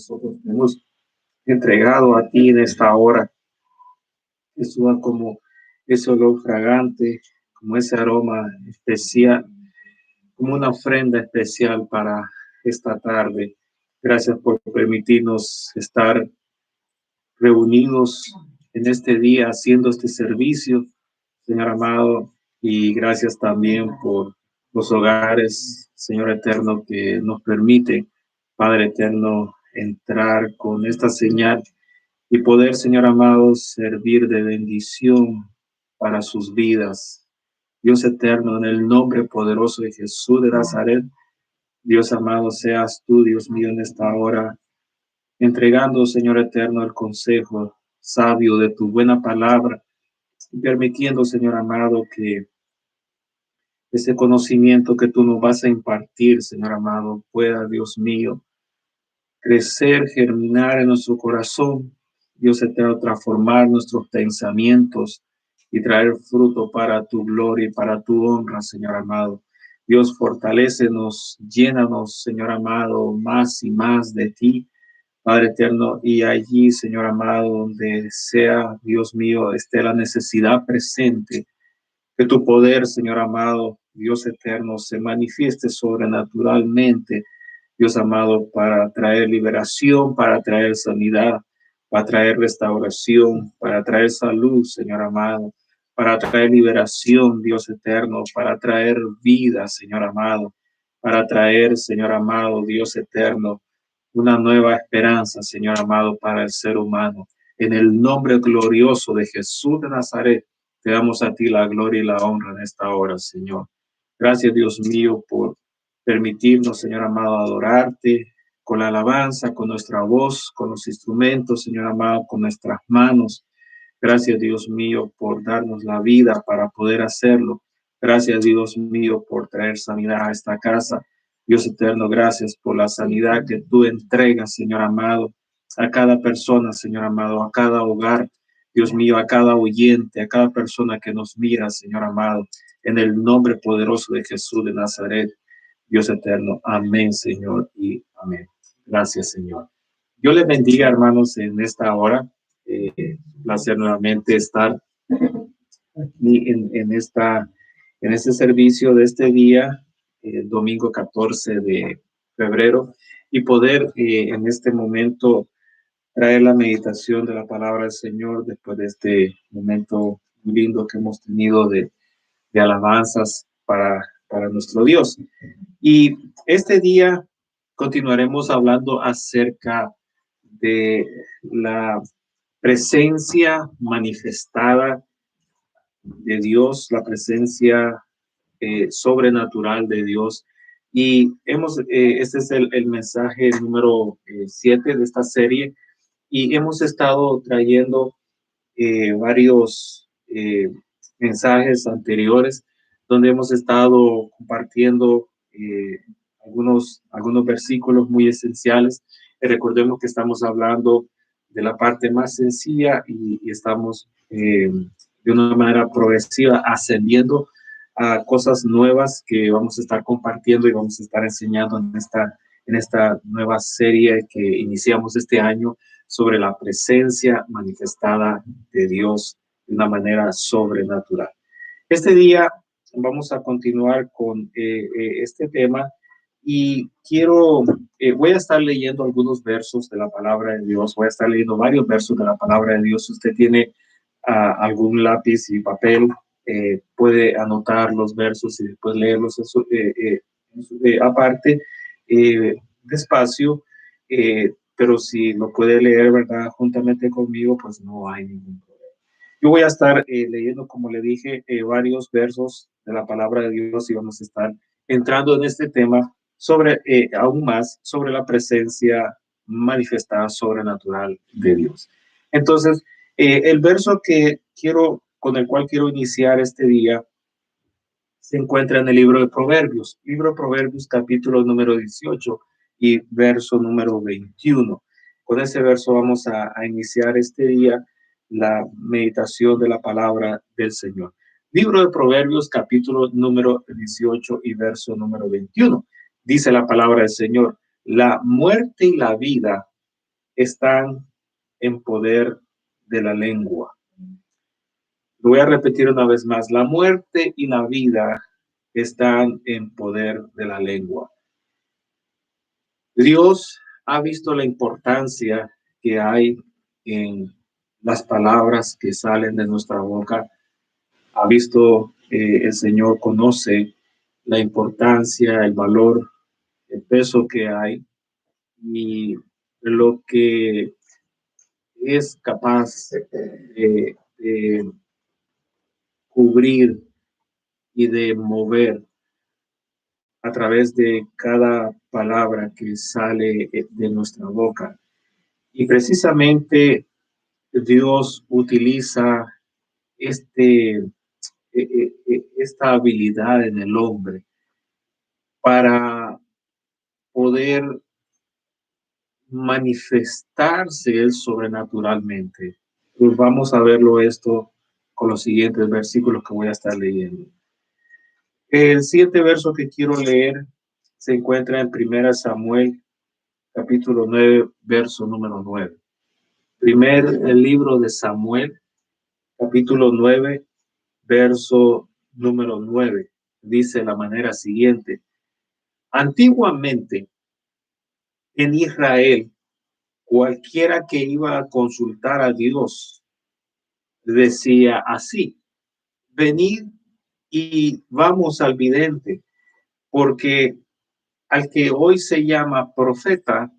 nosotros te hemos entregado a ti en esta hora, que suba como ese olor fragante, como ese aroma especial, como una ofrenda especial para esta tarde. Gracias por permitirnos estar reunidos en este día haciendo este servicio, Señor amado, y gracias también por los hogares, Señor eterno, que nos permite, Padre eterno, entrar con esta señal y poder, Señor amado, servir de bendición para sus vidas. Dios eterno, en el nombre poderoso de Jesús de Nazaret, Dios amado, seas tú, Dios mío, en esta hora, entregando, Señor eterno, el consejo sabio de tu buena palabra y permitiendo, Señor amado, que ese conocimiento que tú nos vas a impartir, Señor amado, pueda, Dios mío, crecer, germinar en nuestro corazón, Dios eterno, transformar nuestros pensamientos y traer fruto para tu gloria y para tu honra, Señor amado. Dios, fortalécenos, llénanos, Señor amado, más y más de ti, Padre eterno, y allí, Señor amado, donde sea, Dios mío, esté la necesidad presente, que tu poder, Señor amado, Dios eterno, se manifieste sobrenaturalmente, Dios amado, para traer liberación, para traer sanidad, para traer restauración, para traer salud, Señor amado, para traer liberación, Dios eterno, para traer vida, Señor amado, para traer, Señor amado, Dios eterno, una nueva esperanza, Señor amado, para el ser humano. En el nombre glorioso de Jesús de Nazaret, te damos a ti la gloria y la honra en esta hora, Señor. Gracias, Dios mío, por permitirnos, Señor amado, adorarte con la alabanza, con nuestra voz, con los instrumentos, Señor amado, con nuestras manos. Gracias, Dios mío, por darnos la vida para poder hacerlo. Gracias, Dios mío, por traer sanidad a esta casa. Dios eterno, gracias por la sanidad que tú entregas, Señor amado, a cada persona, Señor amado, a cada hogar, Dios mío, a cada oyente, a cada persona que nos mira, Señor amado, en el nombre poderoso de Jesús de Nazaret. Dios eterno, amén, Señor, y amén. Gracias, Señor. Dios les bendiga, hermanos, en esta hora. Placer nuevamente estar aquí en este servicio de este día, domingo 14 de febrero, y poder en este momento traer la meditación de la palabra del Señor después de este momento lindo que hemos tenido de alabanzas para nuestro Dios. Y este día continuaremos hablando acerca de la presencia manifestada de Dios, la presencia sobrenatural de Dios. Y este es el mensaje número 7 de esta serie, y hemos estado trayendo varios mensajes anteriores donde hemos estado compartiendo algunos versículos muy esenciales. Recordemos que estamos hablando de la parte más sencilla y estamos de una manera progresiva ascendiendo a cosas nuevas que vamos a estar compartiendo y vamos a estar enseñando en esta nueva serie que iniciamos este año sobre la presencia manifestada de Dios de una manera sobrenatural. Este día vamos a continuar con este tema y voy a estar leyendo algunos versos de la palabra de Dios, voy a estar leyendo varios versos de la palabra de Dios. Si usted tiene algún lápiz y papel, puede anotar los versos y después leerlos aparte, despacio, pero si lo puede leer, ¿verdad?, juntamente conmigo, pues no hay ningún problema. Yo voy a estar leyendo, como le dije, varios versos de la palabra de Dios y vamos a estar entrando en este tema sobre, aún más, sobre la presencia manifestada sobrenatural de Dios. Entonces, el verso con el cual quiero iniciar este día se encuentra en el libro de Proverbios, capítulo número 18 y verso número 21. Con ese verso vamos a iniciar este día la meditación de la palabra del Señor. Libro de Proverbios, capítulo número 18 y verso número 21. Dice la palabra del Señor: la muerte y la vida están en poder de la lengua. Lo voy a repetir una vez más. La muerte y la vida están en poder de la lengua. Dios ha visto la importancia que hay en las palabras que salen de nuestra boca. Ha visto, el Señor conoce la importancia, el valor, el peso que hay y lo que es capaz de cubrir y de mover a través de cada palabra que sale de nuestra boca. Y precisamente Dios utiliza esta habilidad en el hombre para poder manifestarse él sobrenaturalmente. Pues vamos a verlo esto con los siguientes versículos que voy a estar leyendo. El siguiente verso que quiero leer se encuentra en 1 Samuel, capítulo 9, verso número 9. El libro de Samuel, capítulo 9, verso número 9. Dice de la manera siguiente. Antiguamente, en Israel, cualquiera que iba a consultar a Dios decía así: venid y vamos al vidente, porque al que hoy se llama profeta,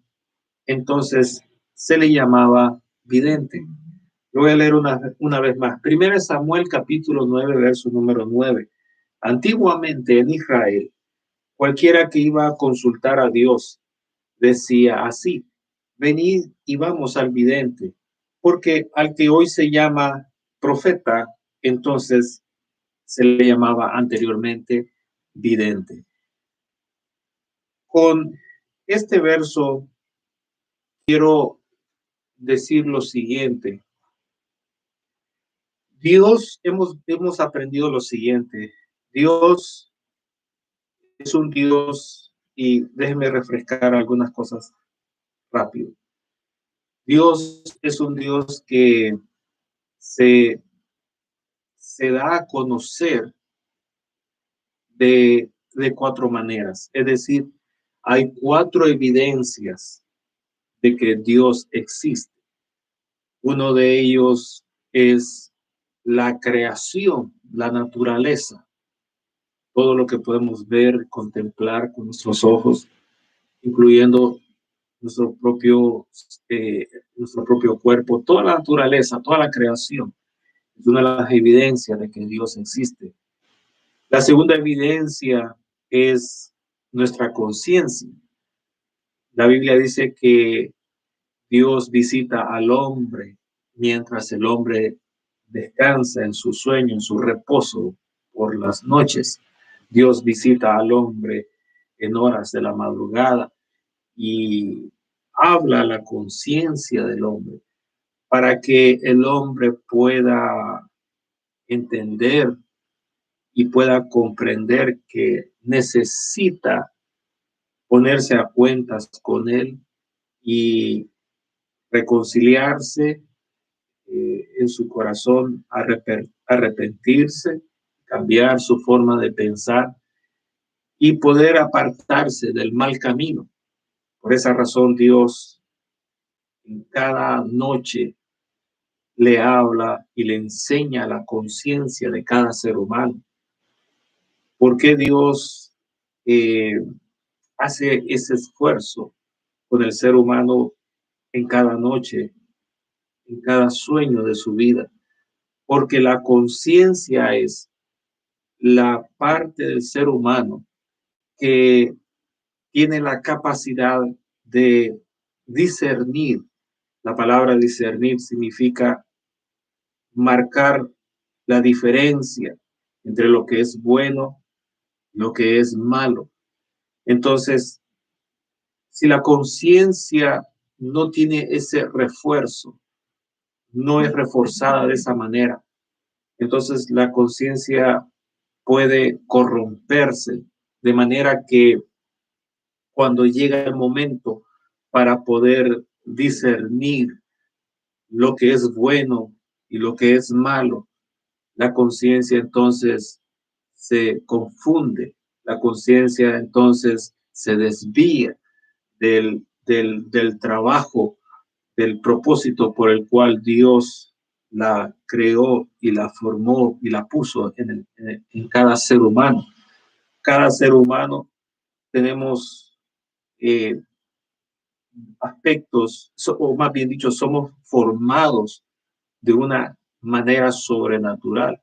entonces se le llamaba vidente. Lo voy a leer una vez más. 1 Samuel capítulo 9, verso número 9. Antiguamente en Israel, cualquiera que iba a consultar a Dios decía así: venid y vamos al vidente, porque al que hoy se llama profeta, entonces se le llamaba anteriormente vidente. Con este verso quiero decir lo siguiente. Hemos aprendido lo siguiente. Dios es un Dios, y déjenme refrescar algunas cosas rápido. Dios es un Dios que se da a conocer de cuatro maneras. Es decir, hay cuatro evidencias de que Dios existe. Uno de ellos es la creación, la naturaleza, todo lo que podemos ver, contemplar con nuestros ojos, incluyendo nuestro propio, nuestro propio cuerpo, toda la naturaleza, toda la creación. Es una de las evidencias de que Dios existe. La segunda evidencia es nuestra conciencia. La Biblia dice que Dios visita al hombre mientras el hombre descansa en su sueño, en su reposo por las noches. Dios visita al hombre en horas de la madrugada y habla a la conciencia del hombre para que el hombre pueda entender y pueda comprender que necesita ponerse a cuentas con él y reconciliarse en su corazón, arrepentirse, cambiar su forma de pensar y poder apartarse del mal camino. Por esa razón, Dios en cada noche le habla y le enseña la conciencia de cada ser humano. ¿Por qué Dios hace ese esfuerzo con el ser humano en cada noche, en cada sueño de su vida? Porque la conciencia es la parte del ser humano que tiene la capacidad de discernir. La palabra discernir significa marcar la diferencia entre lo que es bueno y lo que es malo. Entonces, si la conciencia no tiene ese refuerzo, no es reforzada de esa manera, entonces la conciencia puede corromperse, de manera que cuando llega el momento para poder discernir lo que es bueno y lo que es malo, la conciencia entonces se confunde, la conciencia entonces se desvía del trabajo, del propósito por el cual Dios la creó y la formó y la puso en cada ser humano. Cada ser humano tenemos eh, aspectos, o más bien dicho, somos formados de una manera sobrenatural.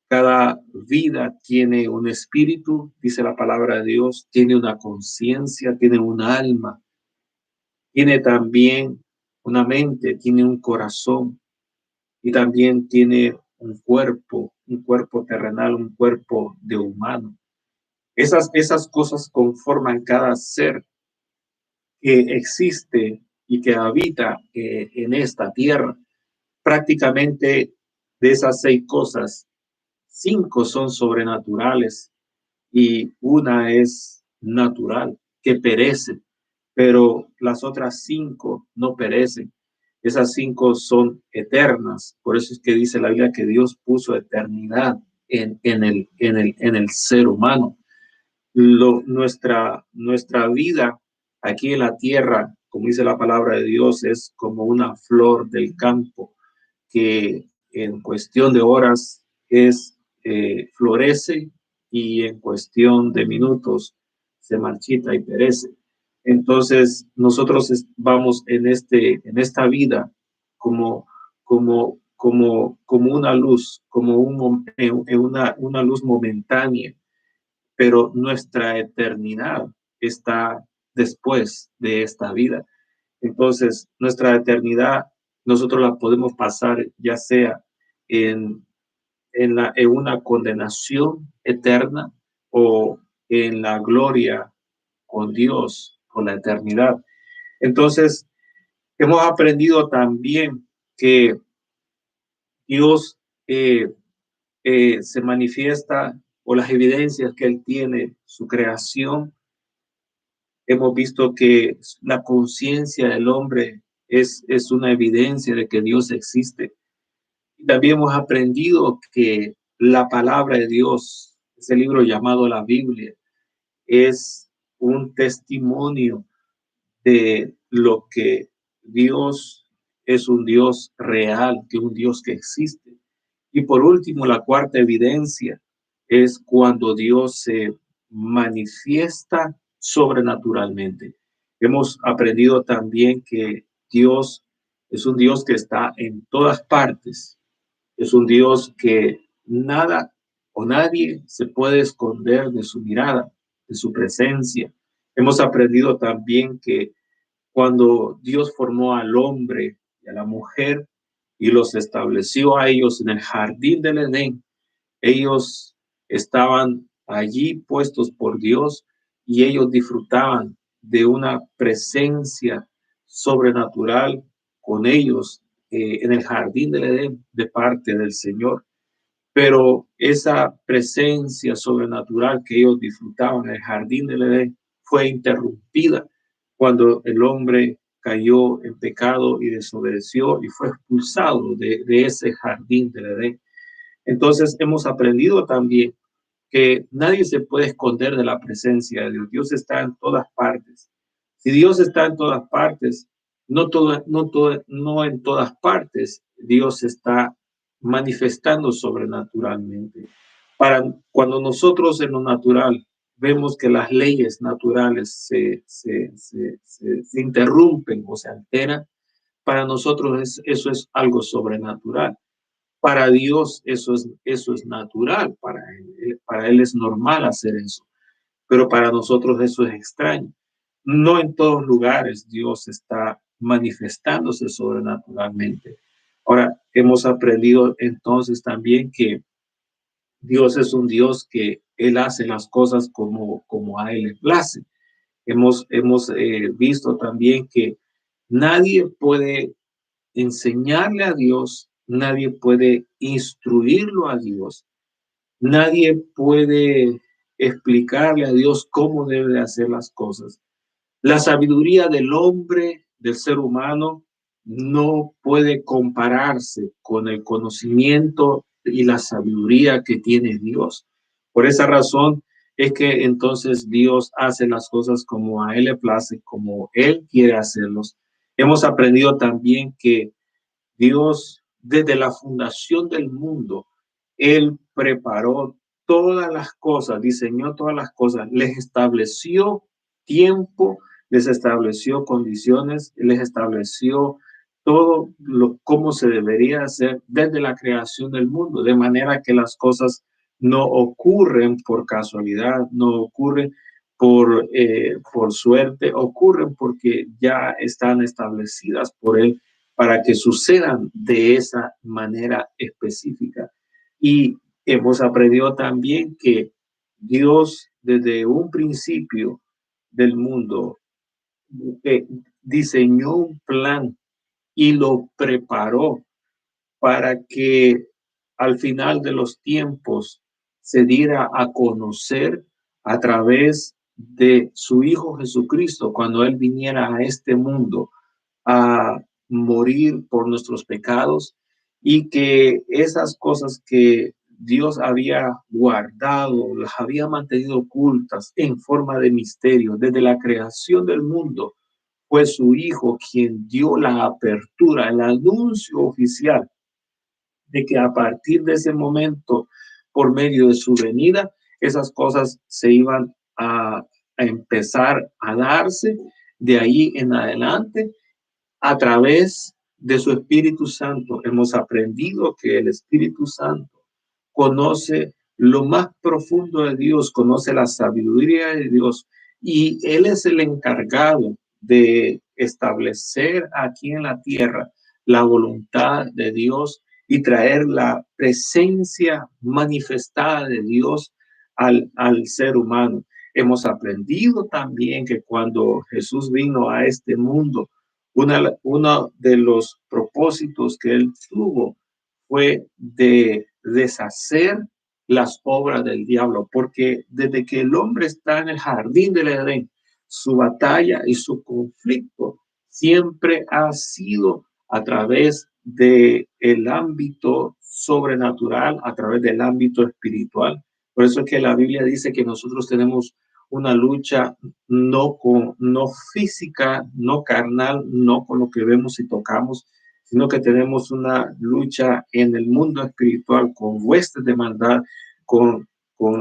Cada vida tiene un espíritu, dice la palabra de Dios, tiene una conciencia, tiene un alma, tiene también una mente, tiene un corazón y también tiene un cuerpo terrenal, un cuerpo de humano. Esas cosas conforman cada ser que existe y que habita en esta tierra. Prácticamente de esas 6 cosas, 5 son sobrenaturales y una es natural, que perece, pero las otras 5 no perecen. Esas 5 son eternas. Por eso es que dice la Biblia que Dios puso eternidad en el ser humano. Nuestra vida aquí en la tierra, como dice la palabra de Dios, es como una flor del campo que en cuestión de horas florece y en cuestión de minutos se marchita y perece. Entonces nosotros vamos en esta vida como una luz, una luz momentánea, pero nuestra eternidad está después de esta vida. Entonces, nuestra eternidad nosotros la podemos pasar ya sea en, en una condenación eterna o en la gloria con Dios por la eternidad. Entonces, hemos aprendido también que Dios se manifiesta o las evidencias que Él tiene, su creación. Hemos visto que la conciencia del hombre es una evidencia de que Dios existe. Y también hemos aprendido que la palabra de Dios, ese libro llamado la Biblia, es un testimonio de lo que Dios es, un Dios real, que es un Dios que existe. Y por último, la cuarta evidencia es cuando Dios se manifiesta sobrenaturalmente. Hemos aprendido también que Dios es un Dios que está en todas partes. Es un Dios que nada o nadie se puede esconder de su mirada, de su presencia. Hemos aprendido también que cuando Dios formó al hombre y a la mujer y los estableció a ellos en el jardín del Edén, ellos estaban allí puestos por Dios y ellos disfrutaban de una presencia sobrenatural con ellos en el jardín del Edén de parte del Señor. Pero esa presencia sobrenatural que ellos disfrutaban en el jardín del Edén fue interrumpida cuando el hombre cayó en pecado y desobedeció y fue expulsado de ese jardín del Edén. Entonces hemos aprendido también que nadie se puede esconder de la presencia de Dios. Dios está en todas partes. Si Dios está en todas partes, no en todas partes Dios está manifestando sobrenaturalmente. Cuando nosotros en lo natural vemos que las leyes naturales se interrumpen o se alteran, para nosotros eso es algo sobrenatural. Para Dios eso es natural, para él es normal hacer eso, pero para nosotros eso es extraño. No en todos lugares Dios está manifestándose sobrenaturalmente. Ahora, hemos aprendido entonces también que Dios es un Dios que Él hace las cosas como a Él le place. Hemos visto también que nadie puede enseñarle a Dios, nadie puede instruirlo a Dios, nadie puede explicarle a Dios cómo debe de hacer las cosas. La sabiduría del hombre del ser humano no puede compararse con el conocimiento y la sabiduría que tiene Dios. Por esa razón es que entonces Dios hace las cosas como a Él le place, como Él quiere hacerlos. Hemos aprendido también que Dios, desde la fundación del mundo, Él preparó todas las cosas, diseñó todas las cosas, les estableció tiempo, les estableció condiciones, les estableció todo cómo se debería hacer desde la creación del mundo, de manera que las cosas no ocurren por casualidad, no ocurren por suerte, ocurren porque ya están establecidas por Él para que sucedan de esa manera específica. Y hemos aprendido también que Dios desde un principio del mundo eh, diseñó un plan y lo preparó para que al final de los tiempos se diera a conocer a través de su Hijo Jesucristo cuando Él viniera a este mundo a morir por nuestros pecados y que esas cosas que Dios había guardado, las había mantenido ocultas en forma de misterio desde la creación del mundo, fue su Hijo quien dio la apertura, el anuncio oficial de que a partir de ese momento, por medio de su venida, esas cosas se iban a empezar a darse de ahí en adelante a través de su Espíritu Santo. Hemos aprendido que el Espíritu Santo conoce lo más profundo de Dios, conoce la sabiduría de Dios y Él es el encargado de establecer aquí en la tierra la voluntad de Dios y traer la presencia manifestada de Dios al ser humano. Hemos aprendido también que cuando Jesús vino a este mundo, uno de los propósitos que Él tuvo fue de deshacer las obras del diablo, porque desde que el hombre está en el jardín del Edén, su batalla y su conflicto siempre ha sido a través del ámbito sobrenatural, a través del ámbito espiritual. Por eso es que la Biblia dice que nosotros tenemos una lucha no física, no carnal, no con lo que vemos y tocamos, sino que tenemos una lucha en el mundo espiritual con huestes de maldad, con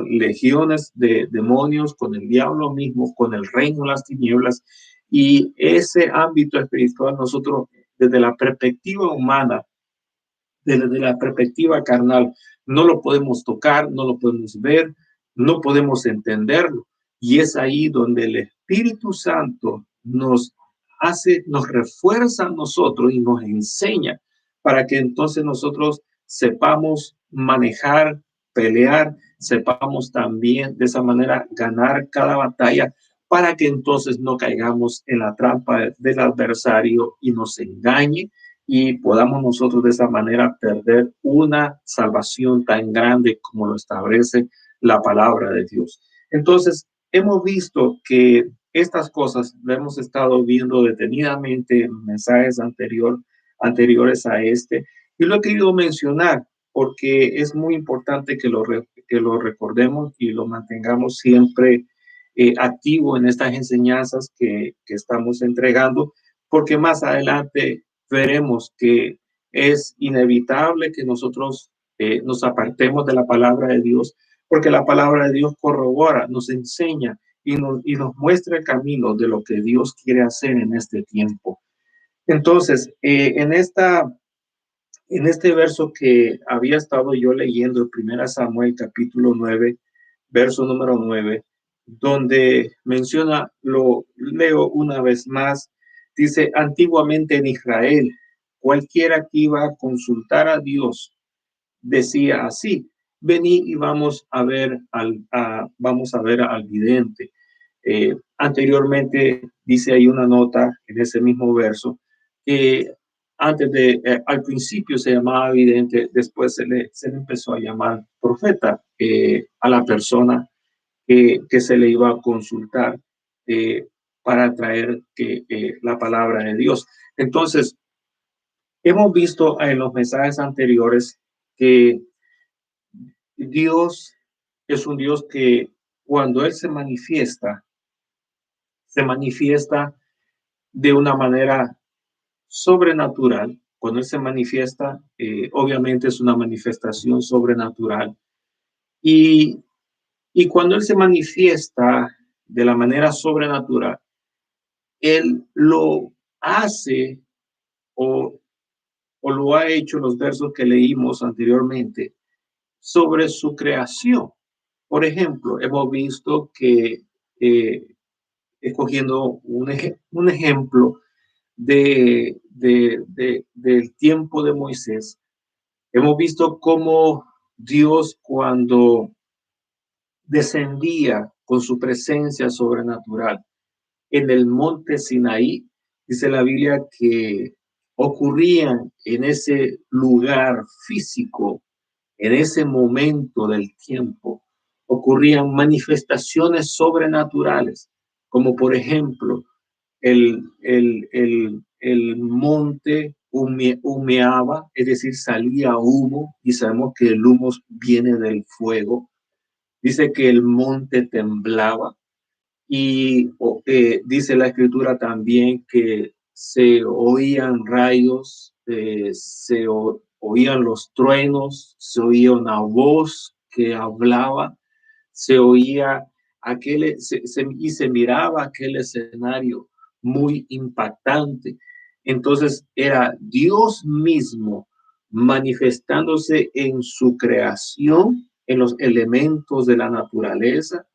legiones de demonios, con el diablo mismo, con el reino de las tinieblas. Y ese ámbito espiritual nosotros, desde la perspectiva humana, desde la perspectiva carnal, no lo podemos tocar, no lo podemos ver, no podemos entenderlo. Y es ahí donde el Espíritu Santo nos refuerza a nosotros y nos enseña para que entonces nosotros sepamos manejar, pelear, sepamos también de esa manera ganar cada batalla para que entonces no caigamos en la trampa del adversario y nos engañe y podamos nosotros de esa manera perder una salvación tan grande como lo establece la palabra de Dios. Entonces, hemos visto que estas cosas lo hemos estado viendo detenidamente en mensajes anteriores a este, y lo he querido mencionar porque es muy importante que lo recordemos y lo mantengamos siempre activo en estas enseñanzas que estamos entregando, porque más adelante veremos que es inevitable que nosotros nos apartemos de la palabra de Dios, porque la palabra de Dios corrobora, nos enseña y nos muestra el camino de lo que Dios quiere hacer en este tiempo. Entonces, en este verso que había estado yo leyendo, el 1 Samuel capítulo 9, verso número 9, donde menciona, lo leo una vez más, dice, antiguamente en Israel, cualquiera que iba a consultar a Dios decía así, vení y vamos a ver al vidente. Anteriormente dice ahí una nota en ese mismo verso que al principio se llamaba vidente, después se le empezó a llamar profeta a la persona que se le iba a consultar. para traer la palabra de Dios. Entonces, hemos visto en los mensajes anteriores que Dios es un Dios que cuando Él se manifiesta de una manera sobrenatural. Cuando Él se manifiesta, obviamente es una manifestación sobrenatural. Y, y cuando Él se manifiesta de la manera sobrenatural, Él lo hace o, o lo ha hecho en los versos que leímos anteriormente sobre su creación. Por ejemplo, hemos visto que, escogiendo un ejemplo del tiempo de Moisés, hemos visto cómo Dios cuando descendía con su presencia sobrenatural en el monte Sinaí, dice la Biblia que ocurrían en ese lugar físico, en ese momento del tiempo, ocurrían manifestaciones sobrenaturales, como por ejemplo el monte humeaba, es decir, salía humo, y sabemos que el humo viene del fuego. Dice que el monte temblaba y dice la escritura también que se oían rayos, oían los truenos, se oía una voz que hablaba, se oía y se miraba aquel escenario muy impactante. Entonces era Dios mismo manifestándose en su creación, en los elementos de la naturaleza,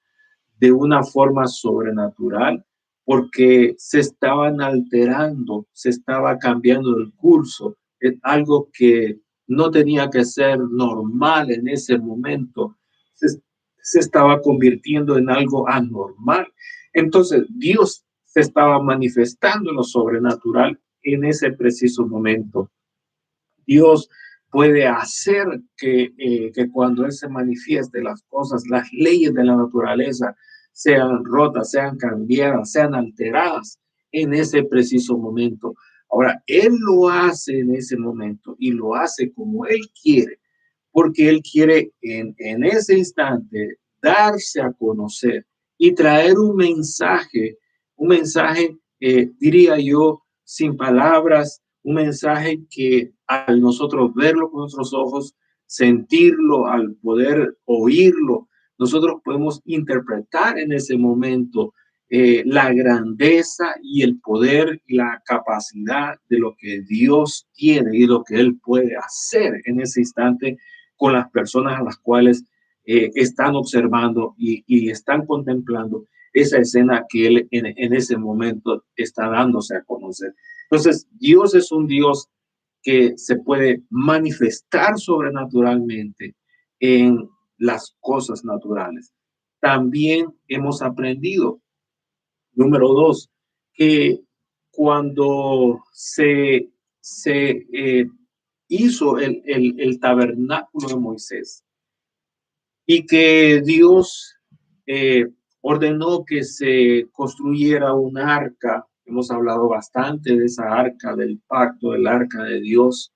de una forma sobrenatural, porque se estaban alterando, se estaba cambiando el curso, es algo que no tenía que ser normal en ese momento, se estaba convirtiendo en algo anormal. Entonces Dios se estaba manifestando en lo sobrenatural en ese preciso momento. Dios puede hacer que cuando Él se manifieste las cosas, las leyes de la naturaleza sean rotas, sean cambiadas, sean alteradas en ese preciso momento. Ahora, Él lo hace en ese momento y lo hace como Él quiere, porque Él quiere en ese instante darse a conocer y traer un mensaje, diría yo, sin palabras, un mensaje que al nosotros verlo con nuestros ojos, sentirlo, al poder oírlo, nosotros podemos interpretar en ese momento la grandeza y el poder y la capacidad de lo que Dios tiene y lo que Él puede hacer en ese instante con las personas a las cuales están observando y están contemplando esa escena que Él en ese momento está dándose a conocer. Entonces, Dios es un Dios que se puede manifestar sobrenaturalmente en las cosas naturales. También hemos aprendido, número dos, que cuando se hizo el tabernáculo de Moisés y que Dios ordenó que se construyera un arca. Hemos hablado bastante de esa arca del pacto, el arca de Dios,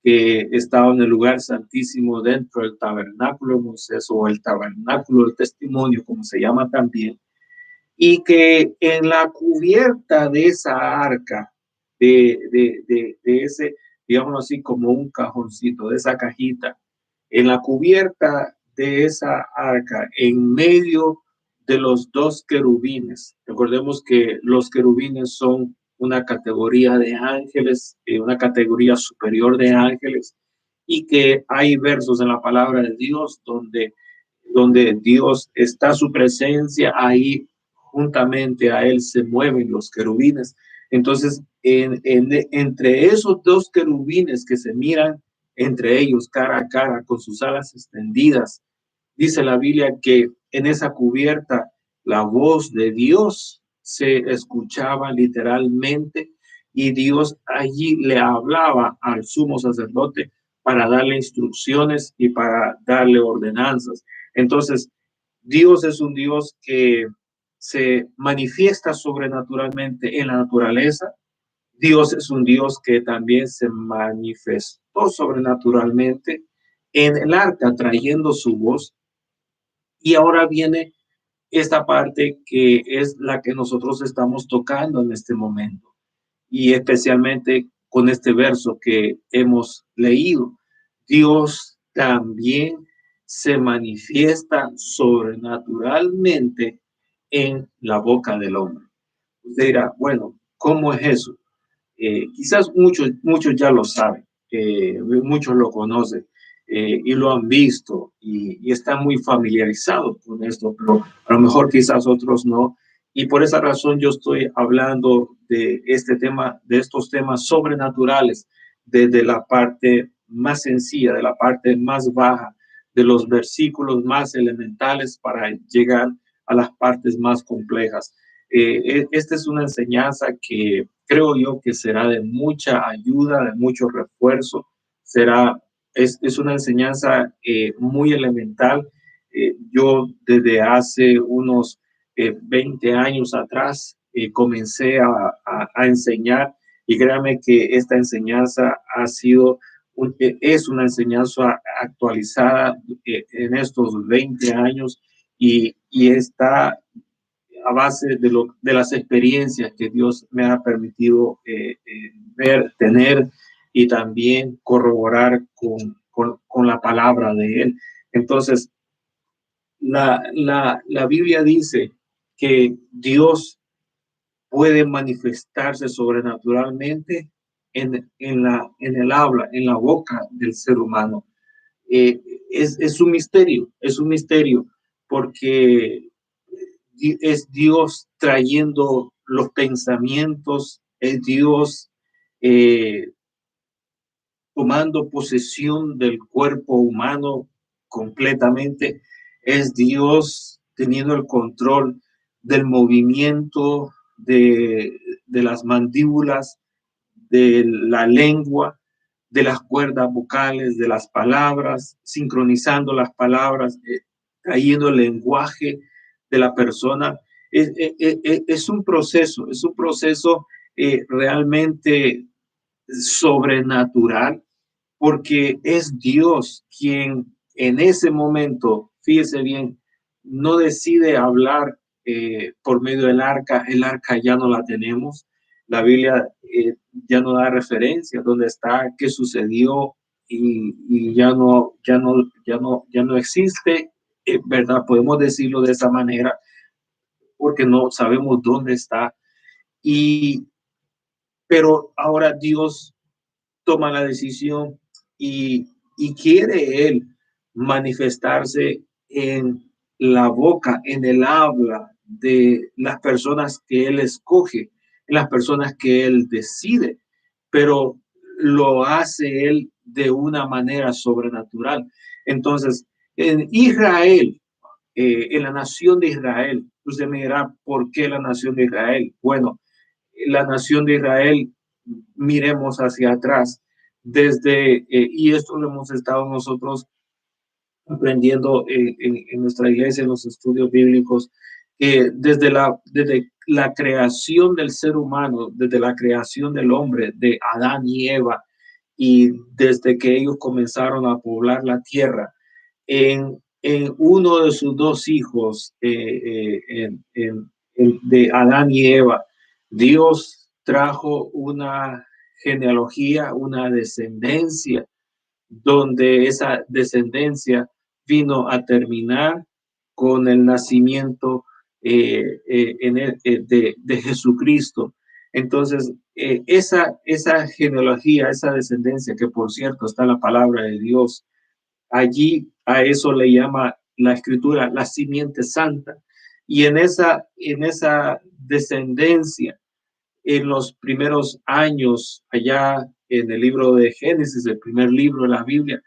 que estaba en el lugar santísimo dentro del tabernáculo de Moisés, o el tabernáculo del testimonio, como se llama también, y que en la cubierta de esa arca, de ese, digamos así, como un cajoncito, de esa cajita, en la cubierta de esa arca, en medio de los dos querubines. Recordemos que los querubines son una categoría de ángeles, una categoría superior de ángeles, y que hay versos en la palabra de Dios donde Dios está su presencia, ahí juntamente a Él se mueven los querubines. Entonces, entre esos dos querubines que se miran entre ellos cara a cara con sus alas extendidas, dice la Biblia que en esa cubierta la voz de Dios se escuchaba literalmente, y Dios allí le hablaba al sumo sacerdote para darle instrucciones y para darle ordenanzas. Entonces, Dios es un Dios que se manifiesta sobrenaturalmente en la naturaleza. Dios es un Dios que también se manifestó sobrenaturalmente en el arca, trayendo su voz. Y ahora viene esta parte que es la que nosotros estamos tocando en este momento, y especialmente con este verso que hemos leído. Dios también se manifiesta sobrenaturalmente en la boca del hombre. Usted dirá, bueno, ¿cómo es eso? Quizás muchos ya lo saben, muchos lo conocen, y lo han visto y están muy familiarizados con esto, pero a lo mejor quizás otros no. Y por esa razón yo estoy hablando de este tema, de estos temas sobrenaturales, desde la parte más sencilla, de la parte más baja, de los versículos más elementales para llegar a las partes más complejas. Esta es una enseñanza que creo yo que será de mucha ayuda, de mucho refuerzo. Es una enseñanza muy elemental. Yo desde hace unos 20 años atrás comencé a enseñar, y créame que esta enseñanza es una enseñanza actualizada en estos 20 años, y está a base de las experiencias que Dios me ha permitido ver, tener, y también corroborar con la palabra de Él. Entonces, la Biblia dice que Dios puede manifestarse sobrenaturalmente en el habla, en la boca del ser humano. Eh, es un misterio, porque es Dios trayendo los pensamientos, es Dios eh, tomando posesión del cuerpo humano completamente, es Dios teniendo el control del movimiento de las mandíbulas, de la lengua, de las cuerdas vocales, de las palabras, sincronizando las palabras, trayendo el lenguaje de la persona. Es un proceso realmente sobrenatural, porque es Dios quien en ese momento, fíjese bien, no decide hablar por medio del arca. El arca ya no la tenemos. La Biblia ya no da referencia dónde está, qué sucedió, y ya no existe, ¿verdad? Podemos decirlo de esa manera, porque no sabemos dónde está. Y, pero ahora Dios toma la decisión, y quiere Él manifestarse en la boca, en el habla de las personas que Él escoge, en las personas que Él decide, pero lo hace Él de una manera sobrenatural. Entonces, en Israel, en la nación de Israel, usted me dirá, ¿por qué la nación de Israel? Bueno, la nación de Israel, miremos hacia atrás, y esto lo hemos estado nosotros aprendiendo en nuestra iglesia, en los estudios bíblicos, que desde la creación del ser humano, desde la creación del hombre, de Adán y Eva, y desde que ellos comenzaron a poblar la tierra, en uno de sus dos hijos, de Adán y Eva, Dios trajo una genealogía, una descendencia, donde esa descendencia vino a terminar con el nacimiento de Jesucristo. Entonces, esa genealogía, esa descendencia, que por cierto está en la palabra de Dios, allí a eso le llama la escritura la simiente santa. Y en esa descendencia, en los primeros años, allá en el libro de Génesis, el primer libro de la Biblia,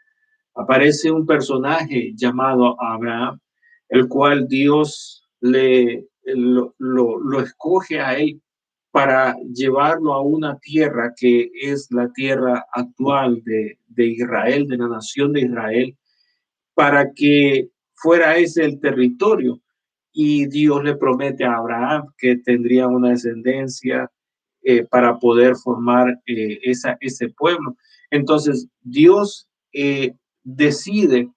aparece un personaje llamado Abraham, el cual Dios lo escoge a él para llevarlo a una tierra que es la tierra actual de Israel, de la nación de Israel, para que fuera ese el territorio. y Dios le promete a Abraham que tendría una descendencia para poder formar ese pueblo. Entonces, Dios decide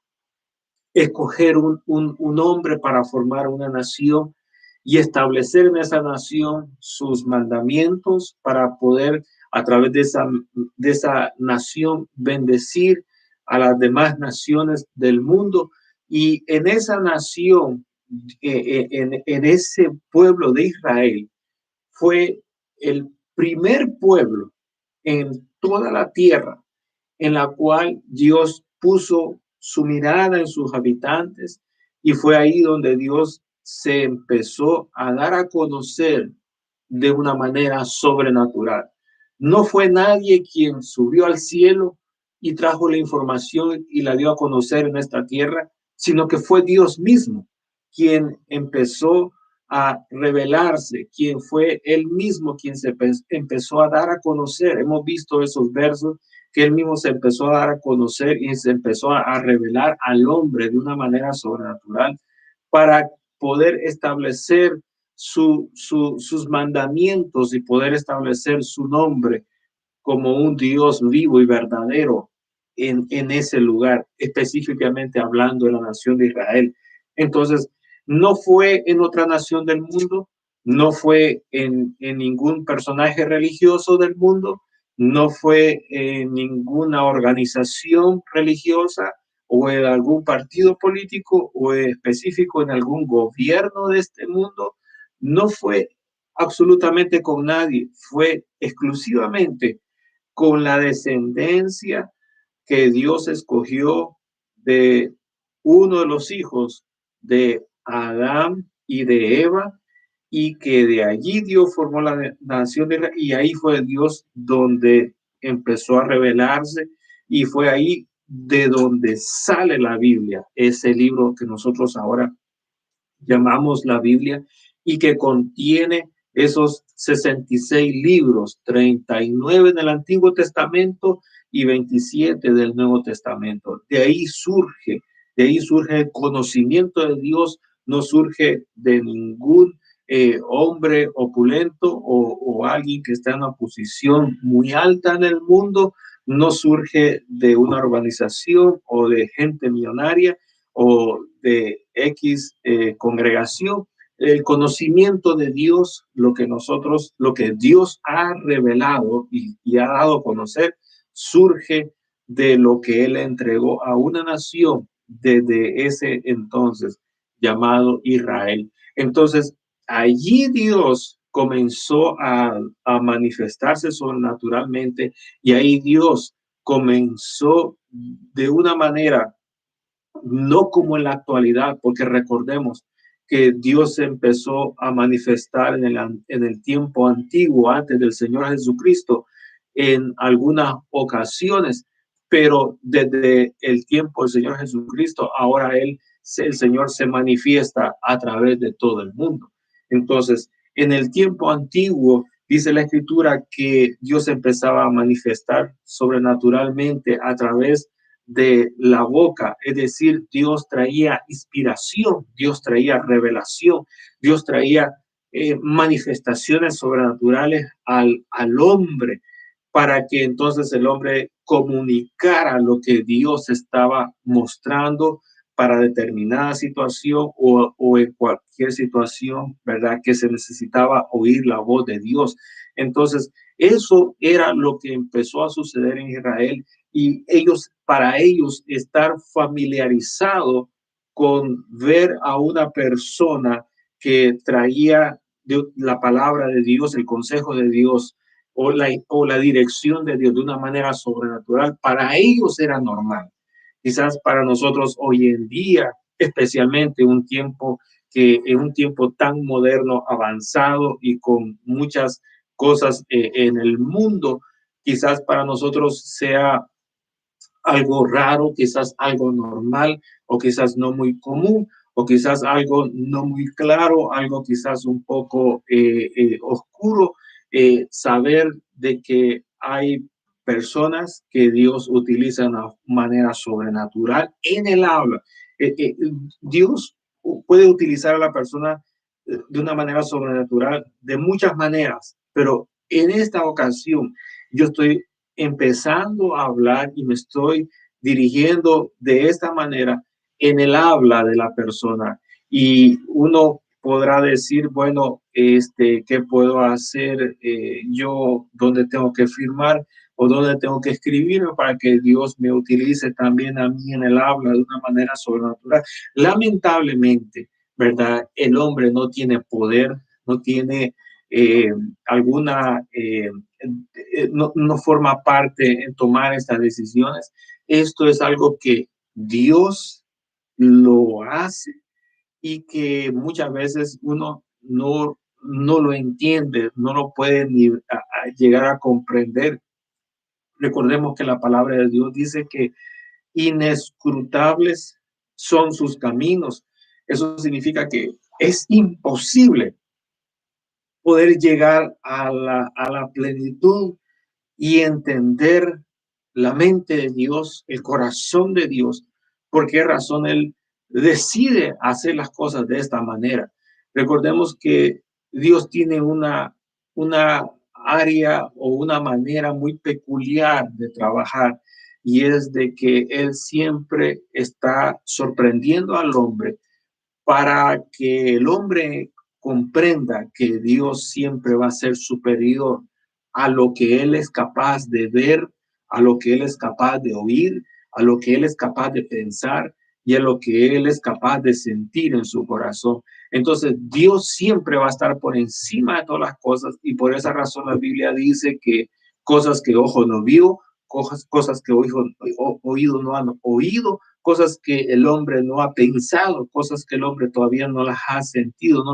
escoger un hombre para formar una nación y establecer en esa nación sus mandamientos para poder a través de esa nación bendecir a las demás naciones del mundo. Y en esa nación, en ese pueblo de Israel, fue el primer pueblo en toda la tierra en la cual Dios puso su mirada en sus habitantes, y fue ahí donde Dios se empezó a dar a conocer de una manera sobrenatural. No fue nadie quien subió al cielo y trajo la información y la dio a conocer en esta tierra, sino que fue Dios mismo quien empezó a revelarse, quien fue él mismo quien se empezó a dar a conocer. Hemos visto esos versos que él mismo se empezó a dar a conocer y se empezó a revelar al hombre de una manera sobrenatural para poder establecer sus mandamientos y poder establecer su nombre como un Dios vivo y verdadero en ese lugar, específicamente hablando de la nación de Israel. Entonces, no fue en otra nación del mundo, no fue en ningún personaje religioso del mundo, no fue en ninguna organización religiosa o en algún partido político o específico en algún gobierno de este mundo, no fue absolutamente con nadie, fue exclusivamente con la descendencia que Dios escogió de uno de los hijos de Adán y de Eva, y que de allí Dios formó la nación de Israel, y ahí fue Dios donde empezó a revelarse, y fue ahí de donde sale la Biblia, ese libro que nosotros ahora llamamos la Biblia, y que contiene esos 66 libros, 39 en el Antiguo Testamento y 27 del Nuevo Testamento. De ahí surge el conocimiento de Dios, no surge de ningún hombre opulento o alguien que está en una posición muy alta en el mundo, no surge de una organización o de gente millonaria o de X congregación. El conocimiento de Dios, lo que Dios ha revelado y ha dado a conocer, surge de lo que Él entregó a una nación desde ese entonces llamado Israel. Entonces, allí Dios comenzó a manifestarse sobrenaturalmente, y ahí Dios comenzó de una manera no como en la actualidad, porque recordemos que Dios empezó a manifestar en el tiempo antiguo, antes del Señor Jesucristo, en algunas ocasiones, pero desde el tiempo del Señor Jesucristo, ahora el Señor se manifiesta a través de todo el mundo. Entonces, en el tiempo antiguo, dice la Escritura que Dios empezaba a manifestar sobrenaturalmente a través de la boca, es decir, Dios traía inspiración, Dios traía revelación, Dios traía manifestaciones sobrenaturales al hombre, para que entonces el hombre comunicara lo que Dios estaba mostrando para determinada situación o en cualquier situación, ¿verdad? Que se necesitaba oír la voz de Dios. Entonces, eso era lo que empezó a suceder en Israel, y para ellos estar familiarizado con ver a una persona que traía la palabra de Dios, el consejo de Dios o la dirección de Dios de una manera sobrenatural, para ellos era normal. Quizás para nosotros hoy en día, especialmente en un tiempo tan moderno, avanzado y con muchas cosas en el mundo, quizás para nosotros sea algo raro, quizás algo normal, o quizás no muy común, o quizás algo no muy claro, algo quizás un poco oscuro, saber de que hay personas que Dios utiliza de una manera sobrenatural en el habla. Dios puede utilizar a la persona de una manera sobrenatural, de muchas maneras, pero en esta ocasión yo estoy empezando a hablar y me estoy dirigiendo de esta manera en el habla de la persona. Y uno podrá decir, bueno, ¿qué puedo hacer yo? ¿Dónde tengo que firmar o dónde tengo que escribirme para que Dios me utilice también a mí en el habla de una manera sobrenatural? Lamentablemente, ¿verdad? El hombre no tiene poder, no tiene eh, alguna, no forma parte en tomar estas decisiones. Esto es algo que Dios lo hace y que muchas veces uno no lo entiende, no lo puede ni llegar a comprender. Recordemos que la palabra de Dios dice que inescrutables son sus caminos. Eso significa que es imposible poder llegar a la plenitud y entender la mente de Dios, el corazón de Dios, por qué razón Él decide hacer las cosas de esta manera. Recordemos que Dios tiene una área o una manera muy peculiar de trabajar y es de que Él siempre está sorprendiendo al hombre para que el hombre comprenda que Dios siempre va a ser superior a lo que Él es capaz de ver, a lo que Él es capaz de oír, a lo que Él es capaz de pensar y a lo que Él es capaz de sentir en su corazón. Entonces, Dios siempre va a estar por encima de todas las cosas y por esa razón la Biblia dice que cosas que ojo no vio, cosas que oído no han oído, cosas que el hombre no ha pensado, cosas que el hombre todavía no las ha sentido, no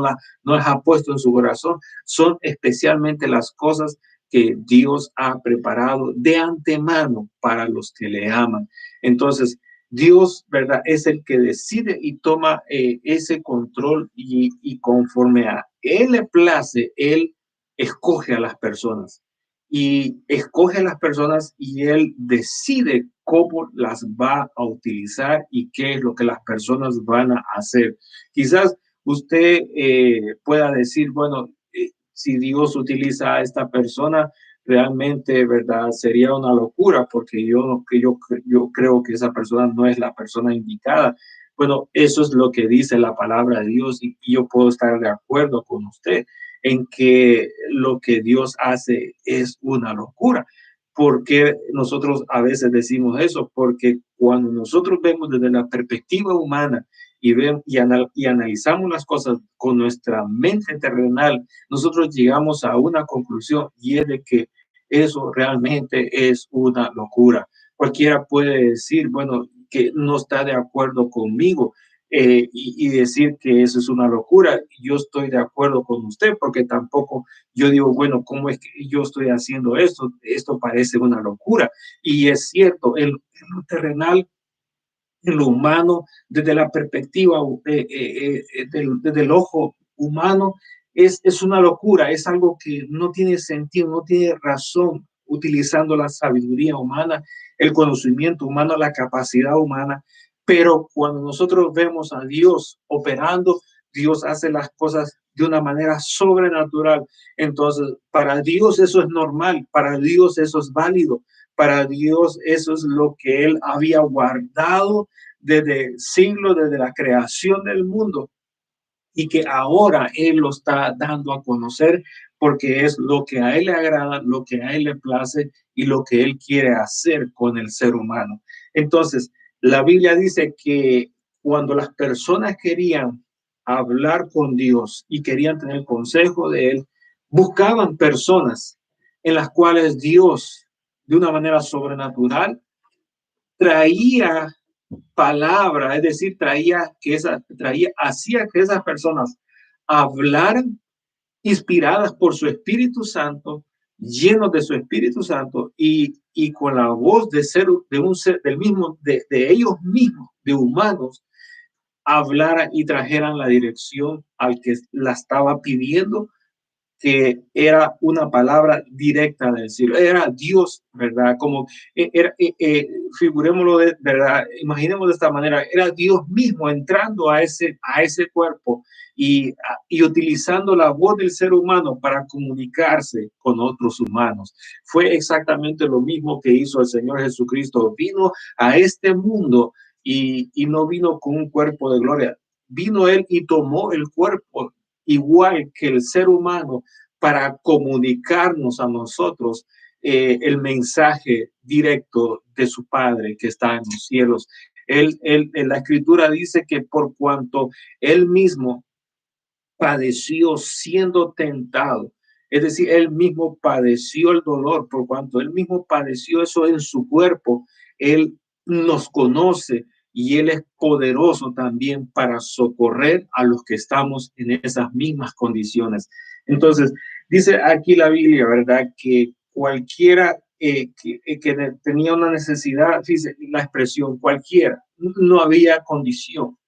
las ha puesto en su corazón, son especialmente las cosas que Dios ha preparado de antemano para los que le aman. Entonces, Dios, ¿verdad? Es el que decide y toma ese control y conforme a Él le place, Él escoge a las personas y escoge a las personas y Él decide cómo las va a utilizar y qué es lo que las personas van a hacer. Quizás usted pueda decir, bueno, si Dios utiliza a esta persona, realmente, ¿verdad? Sería una locura porque yo creo que esa persona no es la persona indicada. Bueno, eso es lo que dice la palabra de Dios y yo puedo estar de acuerdo con usted en que lo que Dios hace es una locura. ¿Por qué nosotros a veces decimos eso? Porque cuando nosotros vemos desde la perspectiva humana y analizamos las cosas con nuestra mente terrenal, nosotros llegamos a una conclusión y es de que eso realmente es una locura. Cualquiera puede decir, bueno, que no está de acuerdo conmigo, y decir que eso es una locura. Yo estoy de acuerdo con usted porque tampoco yo digo, bueno, ¿cómo es que yo estoy haciendo esto? Esto parece una locura. Y es cierto, en lo terrenal, en lo humano, desde la perspectiva desde el ojo humano, es una locura, es algo que no tiene sentido, no tiene razón utilizando la sabiduría humana, el conocimiento humano, la capacidad humana. Pero cuando nosotros vemos a Dios operando, Dios hace las cosas de una manera sobrenatural. Entonces, para Dios eso es normal, para Dios eso es válido, para Dios eso es lo que Él había guardado desde siglos, desde la creación del mundo y que ahora Él lo está dando a conocer porque es lo que a Él le agrada, lo que a Él le place y lo que Él quiere hacer con el ser humano. Entonces, la Biblia dice que cuando las personas querían hablar con Dios y querían tener consejo de Él, buscaban personas en las cuales Dios, de una manera sobrenatural, traía palabra, es decir, hacía que esas personas hablaran inspiradas por su Espíritu Santo, llenos de su Espíritu Santo y con la voz de ser de un ser del mismo de ellos mismos, de humanos, hablaran y trajeran la dirección al que la estaba pidiendo que era una palabra directa del cielo, era Dios, ¿verdad? Como figurémoslo de verdad, imaginemos de esta manera, era Dios mismo entrando a ese cuerpo y utilizando la voz del ser humano para comunicarse con otros humanos. Fue exactamente lo mismo que hizo el Señor Jesucristo. Vino a este mundo y no vino con un cuerpo de gloria. Vino Él y tomó el cuerpo igual que el ser humano para comunicarnos a nosotros el mensaje directo de su Padre que está en los cielos. En la Escritura dice que por cuanto Él mismo padeció siendo tentado, es decir, Él mismo padeció el dolor, por cuanto Él mismo padeció eso en su cuerpo, Él nos conoce y Él es poderoso también para socorrer a los que estamos en esas mismas condiciones. Entonces, dice aquí la Biblia, ¿verdad? Que cualquiera que tenía una necesidad, dice la expresión cualquiera, no había condición,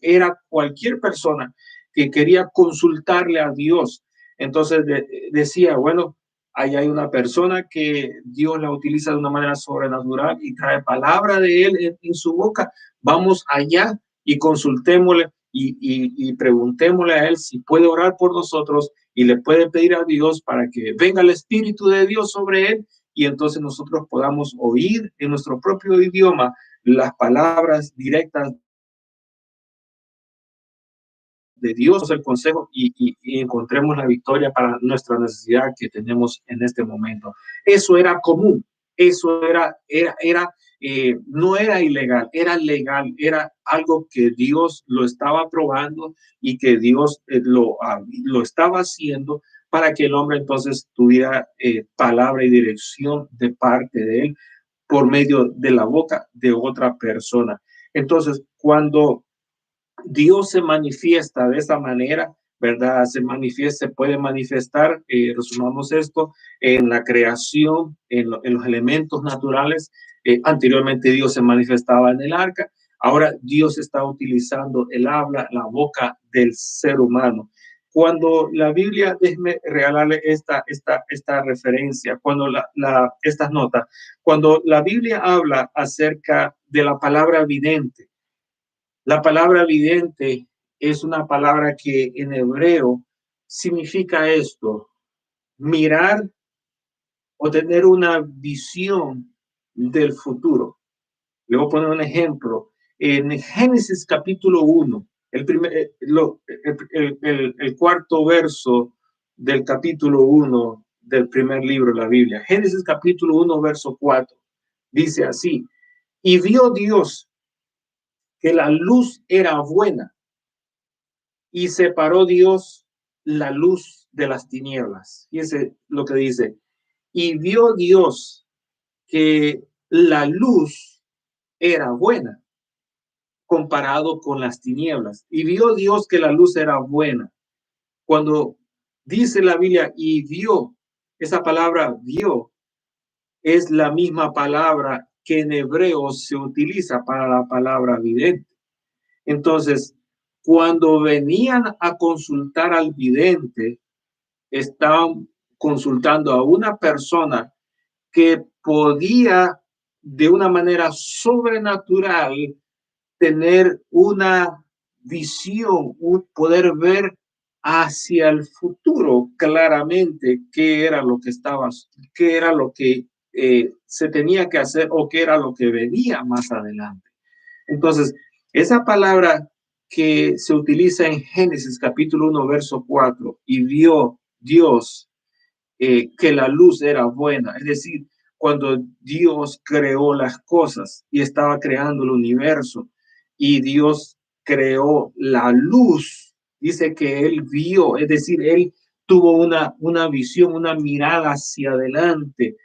era cualquier persona que quería consultarle a Dios. Entonces decía, bueno, ahí hay una persona que Dios la utiliza de una manera sobrenatural y trae palabra de él en su boca. Vamos allá y consultémosle y preguntémosle a él si puede orar por nosotros y le puede pedir a Dios para que venga el Espíritu de Dios sobre él y entonces nosotros podamos oír en nuestro propio idioma las palabras directas de Dios el consejo y encontremos la victoria para nuestra necesidad que tenemos en este momento. Eso era común, eso no era ilegal, era legal, era algo que Dios lo estaba probando y que Dios lo estaba haciendo para que el hombre entonces tuviera palabra y dirección de parte de él por medio de la boca de otra persona. Entonces, cuando Dios se manifiesta de esa manera, ¿verdad? Se puede manifestar, resumamos esto, en la creación, en los elementos naturales. Anteriormente Dios se manifestaba en el arca, ahora Dios está utilizando el habla, la boca del ser humano. Cuando la Biblia, déjeme regalarle esta referencia, estas notas, cuando la Biblia habla acerca de la palabra vidente, la palabra vidente es una palabra que en hebreo significa esto: mirar o tener una visión del futuro. Le voy a poner un ejemplo. En Génesis capítulo 1, el cuarto verso del capítulo 1 del primer libro de la Biblia, Génesis capítulo 1, verso 4, dice así: y vio Dios que la luz era buena y separó Dios la luz de las tinieblas. Fíjense lo que dice: y vio Dios que la luz era buena comparado con las tinieblas. Y vio Dios que la luz era buena. Cuando dice la Biblia y vio, esa palabra vio es la misma palabra que en hebreo se utiliza para la palabra vidente. Entonces, cuando venían a consultar al vidente, estaban consultando a una persona que podía de una manera sobrenatural tener una visión, poder ver hacia el futuro claramente qué era lo que qué era lo que se tenía que hacer o qué era lo que venía más adelante. Entonces, esa palabra que se utiliza en Génesis capítulo 1, verso 4, y vio Dios que la luz era buena, es decir, cuando Dios creó las cosas y estaba creando el universo y Dios creó la luz, dice que él vio, es decir, él tuvo una visión, una mirada hacia adelante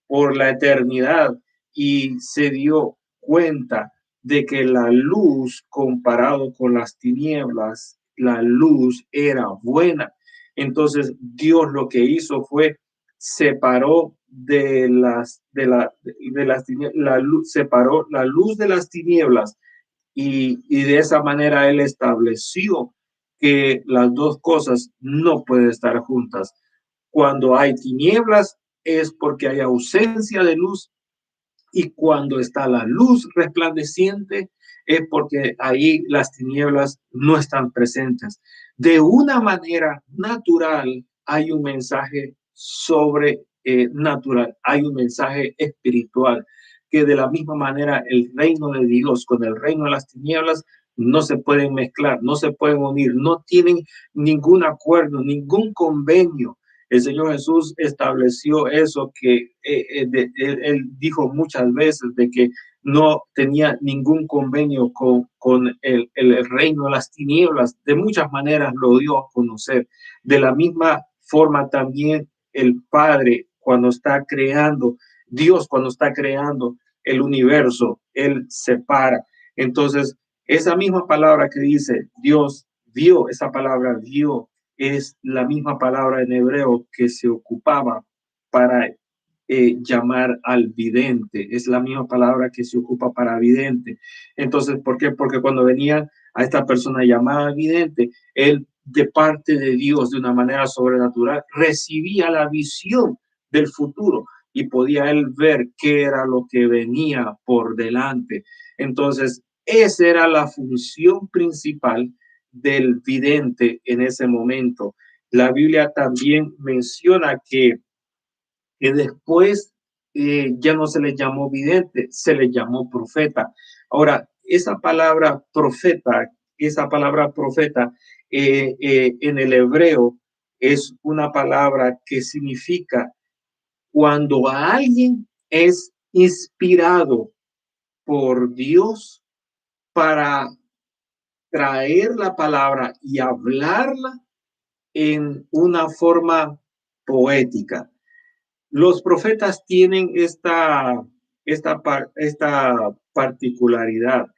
por la eternidad y se dio cuenta de que la luz comparado con las tinieblas, la luz era buena. Entonces Dios lo que hizo fue separó la luz, separó la luz de las tinieblas y de esa manera él estableció que las dos cosas no pueden estar juntas. Cuando hay tinieblas es porque hay ausencia de luz, y cuando está la luz resplandeciente es porque ahí las tinieblas no están presentes. De una manera natural hay un mensaje sobre natural, hay un mensaje espiritual, que de la misma manera el reino de Dios con el reino de las tinieblas no se pueden mezclar, no se pueden unir, no tienen ningún acuerdo, ningún convenio. El Señor Jesús estableció eso que él dijo muchas veces, de que no tenía ningún convenio con el reino de las tinieblas. De muchas maneras lo dio a conocer. De la misma forma también el Padre, cuando está creando, Dios cuando está creando el universo, Él separa. Entonces, esa misma palabra que dice Dios vio, esa palabra vio, es la misma palabra en hebreo que se ocupaba para llamar al vidente. Es la misma palabra que se ocupa para vidente. Entonces, ¿por qué? Porque cuando venía a esta persona llamada vidente, él de parte de Dios, de una manera sobrenatural, recibía la visión del futuro y podía él ver qué era lo que venía por delante. Entonces, esa era la función principal del vidente en ese momento. La Biblia también menciona que después ya no se le llamó vidente, se le llamó profeta. Ahora, esa palabra profeta en el hebreo es una palabra que significa cuando alguien es inspirado por Dios para traer la palabra y hablarla en una forma poética. Los profetas tienen esta particularidad,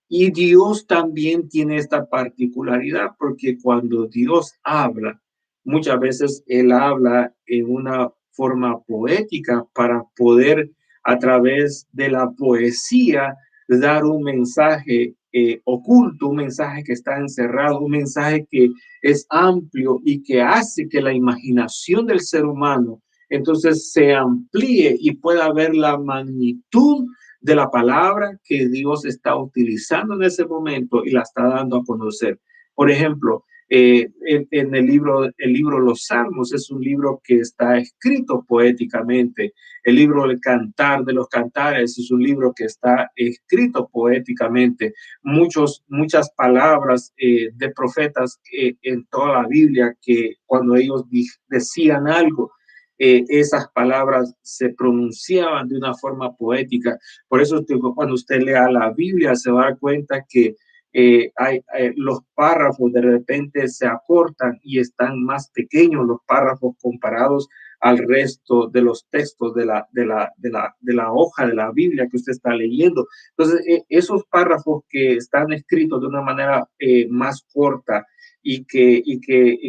y Dios también tiene esta particularidad, porque cuando Dios habla, muchas veces Él habla en una forma poética para poder, a través de la poesía, dar un mensaje oculto, un mensaje que está encerrado, un mensaje que es amplio y que hace que la imaginación del ser humano entonces se amplíe y pueda ver la magnitud de la palabra que Dios está utilizando en ese momento y la está dando a conocer. Por ejemplo, en el libro Los Salmos es un libro que está escrito poéticamente. El libro del Cantar de los Cantares es un libro que está escrito poéticamente. Muchas palabras de profetas en toda la Biblia, que cuando ellos decían algo, esas palabras se pronunciaban de una forma poética. Por eso cuando usted lea la Biblia se va a dar cuenta que los párrafos de repente se acortan y están más pequeños los párrafos comparados al resto de los textos de la hoja de la Biblia que usted está leyendo. Entonces, esos párrafos que están escritos de una manera más corta y que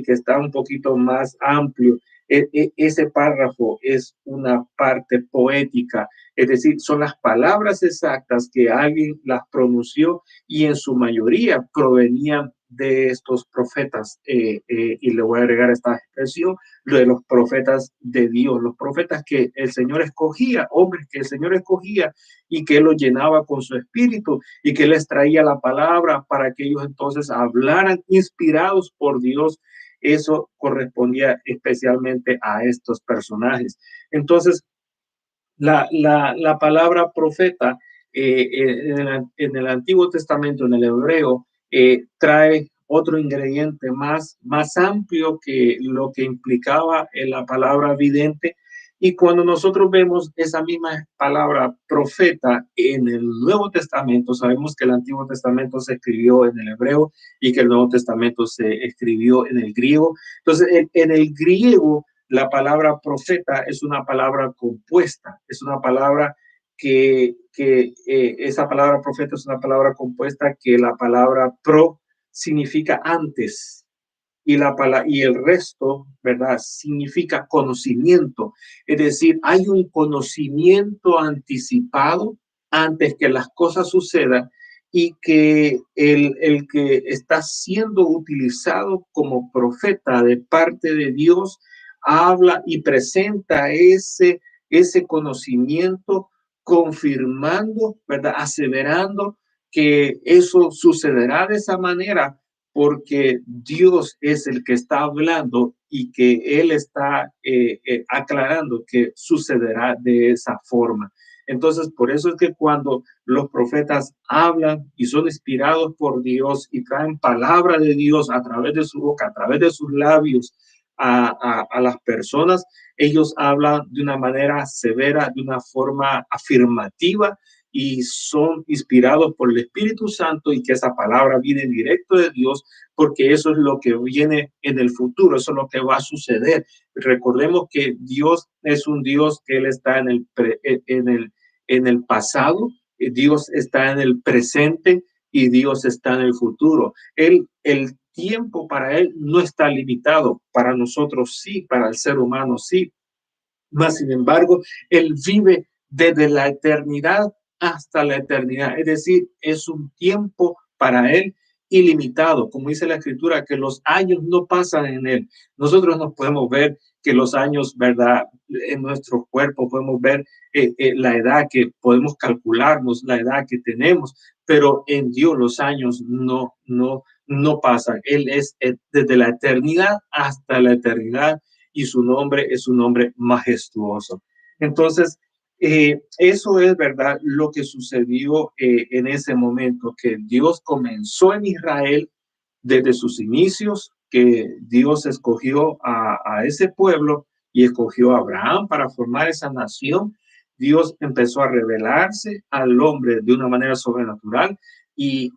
está un poquito más amplio, ese párrafo es una parte poética, es decir, son las palabras exactas que alguien las pronunció y en su mayoría provenían de estos profetas, y le voy a agregar esta expresión, de los profetas de Dios, los profetas que el Señor escogía, hombres que el Señor escogía y que los llenaba con su espíritu y que les traía la palabra para que ellos entonces hablaran inspirados por Dios. Eso correspondía especialmente a estos personajes. Entonces, la palabra profeta en el Antiguo Testamento, en el hebreo, trae otro ingrediente más amplio que lo que implicaba en la palabra vidente. Y cuando nosotros vemos esa misma palabra profeta en el Nuevo Testamento, sabemos que el Antiguo Testamento se escribió en el hebreo y que el Nuevo Testamento se escribió en el griego. Entonces, en el griego, la palabra profeta es una palabra compuesta, es una palabra esa palabra profeta es una palabra compuesta, que la palabra pro significa antes y el resto, ¿verdad? Significa conocimiento. Es decir, hay un conocimiento anticipado antes que las cosas sucedan, y que el que está siendo utilizado como profeta de parte de Dios habla y presenta ese conocimiento, confirmando, ¿verdad? Aseverando que eso sucederá de esa manera porque Dios es el que está hablando y que Él está aclarando que sucederá de esa forma. Entonces, por eso es que cuando los profetas hablan y son inspirados por Dios y traen palabra de Dios a través de su boca, a través de sus labios a las personas, ellos hablan de una manera severa, de una forma afirmativa y son inspirados por el Espíritu Santo y que esa palabra viene directo de Dios porque eso es lo que viene en el futuro, eso es lo que va a suceder. Recordemos que Dios es un Dios que Él está en el pasado, Dios está en el presente y Dios está en el futuro. El tiempo para Él no está limitado, para nosotros sí, para el ser humano sí. Más sin embargo, Él vive desde la eternidad hasta la eternidad. Es decir, es un tiempo para Él ilimitado. Como dice la Escritura, que los años no pasan en Él. Nosotros nos podemos ver que los años, ¿verdad? En nuestro cuerpo podemos ver la edad que podemos calcularnos, la edad que tenemos, pero en Dios los años no pasan. Él es desde la eternidad hasta la eternidad y su nombre es un nombre majestuoso. Entonces, eso es verdad lo que sucedió en ese momento, que Dios comenzó en Israel desde sus inicios, que Dios escogió a ese pueblo y escogió a Abraham para formar esa nación. Dios empezó a revelarse al hombre de una manera sobrenatural y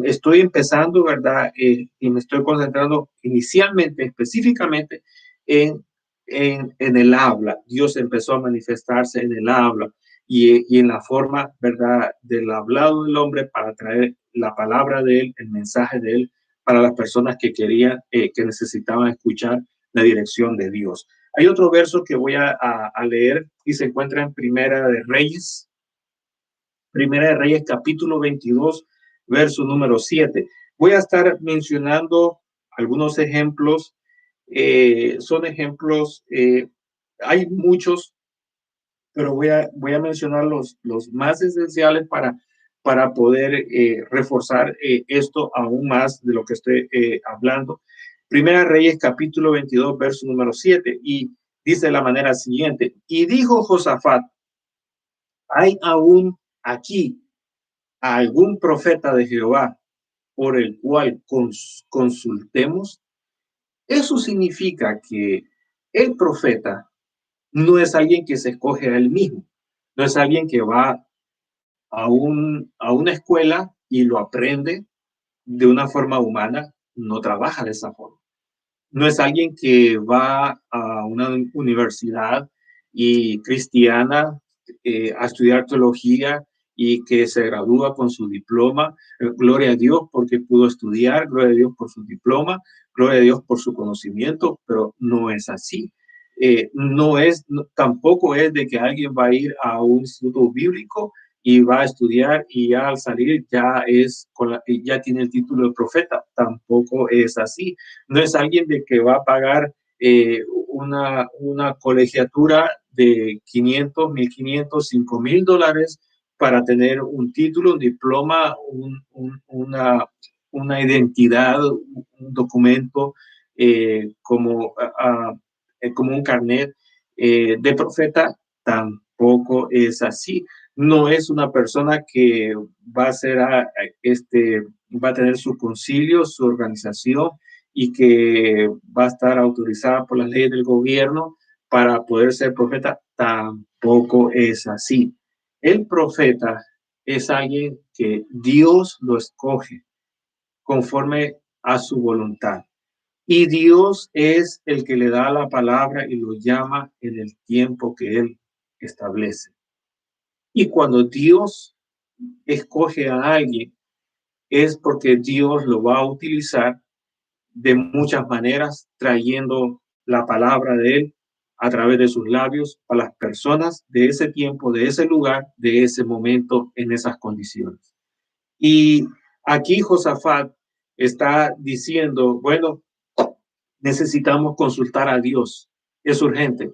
estoy empezando, ¿verdad? Y me estoy concentrando inicialmente, específicamente, en, en el habla. Dios empezó a manifestarse en el habla y en la forma, ¿verdad?, del hablado del hombre para traer la palabra de él, el mensaje de él para las personas que querían, que necesitaban escuchar la dirección de Dios. Hay otro verso que voy a leer y se encuentra en Primera de Reyes, capítulo 22, verso número 7. Voy a estar mencionando algunos ejemplos. Son ejemplos, hay muchos, pero voy a mencionar los más esenciales para poder reforzar esto aún más de lo que estoy hablando. Primera Reyes, capítulo 22, verso número 7, y dice de la manera siguiente, y dijo Josafat, ¿hay aún aquí algún profeta de Jehová por el cual consultemos? Eso significa que el profeta no es alguien que se escoge a él mismo, no es alguien que va a una escuela y lo aprende de una forma humana, no trabaja de esa forma. No es alguien que va a una universidad y cristiana a estudiar teología y que se gradúa con su diploma. Gloria a Dios porque pudo estudiar, gloria a Dios por su diploma, gloria a Dios por su conocimiento, pero no es así. Tampoco es de que alguien va a ir a un instituto bíblico y va a estudiar y ya al salir ya tiene el título de profeta. Tampoco es así. No es alguien de que va a pagar una colegiatura de 500, 1,500, $5,000 para tener un título, un diploma, una identidad, un documento como un carnet de profeta. Tampoco es así. No es una persona que va a ser va a tener su concilio, su organización y que va a estar autorizada por las leyes del gobierno para poder ser profeta. Tampoco es así. El profeta es alguien que Dios lo escoge conforme a su voluntad. Y Dios es el que le da la palabra y lo llama en el tiempo que Él establece. Y cuando Dios escoge a alguien, es porque Dios lo va a utilizar de muchas maneras, trayendo la palabra de Él a través de sus labios a las personas de ese tiempo, de ese lugar, de ese momento, en esas condiciones. Y aquí Josafat está diciendo, bueno, necesitamos consultar a Dios, es urgente.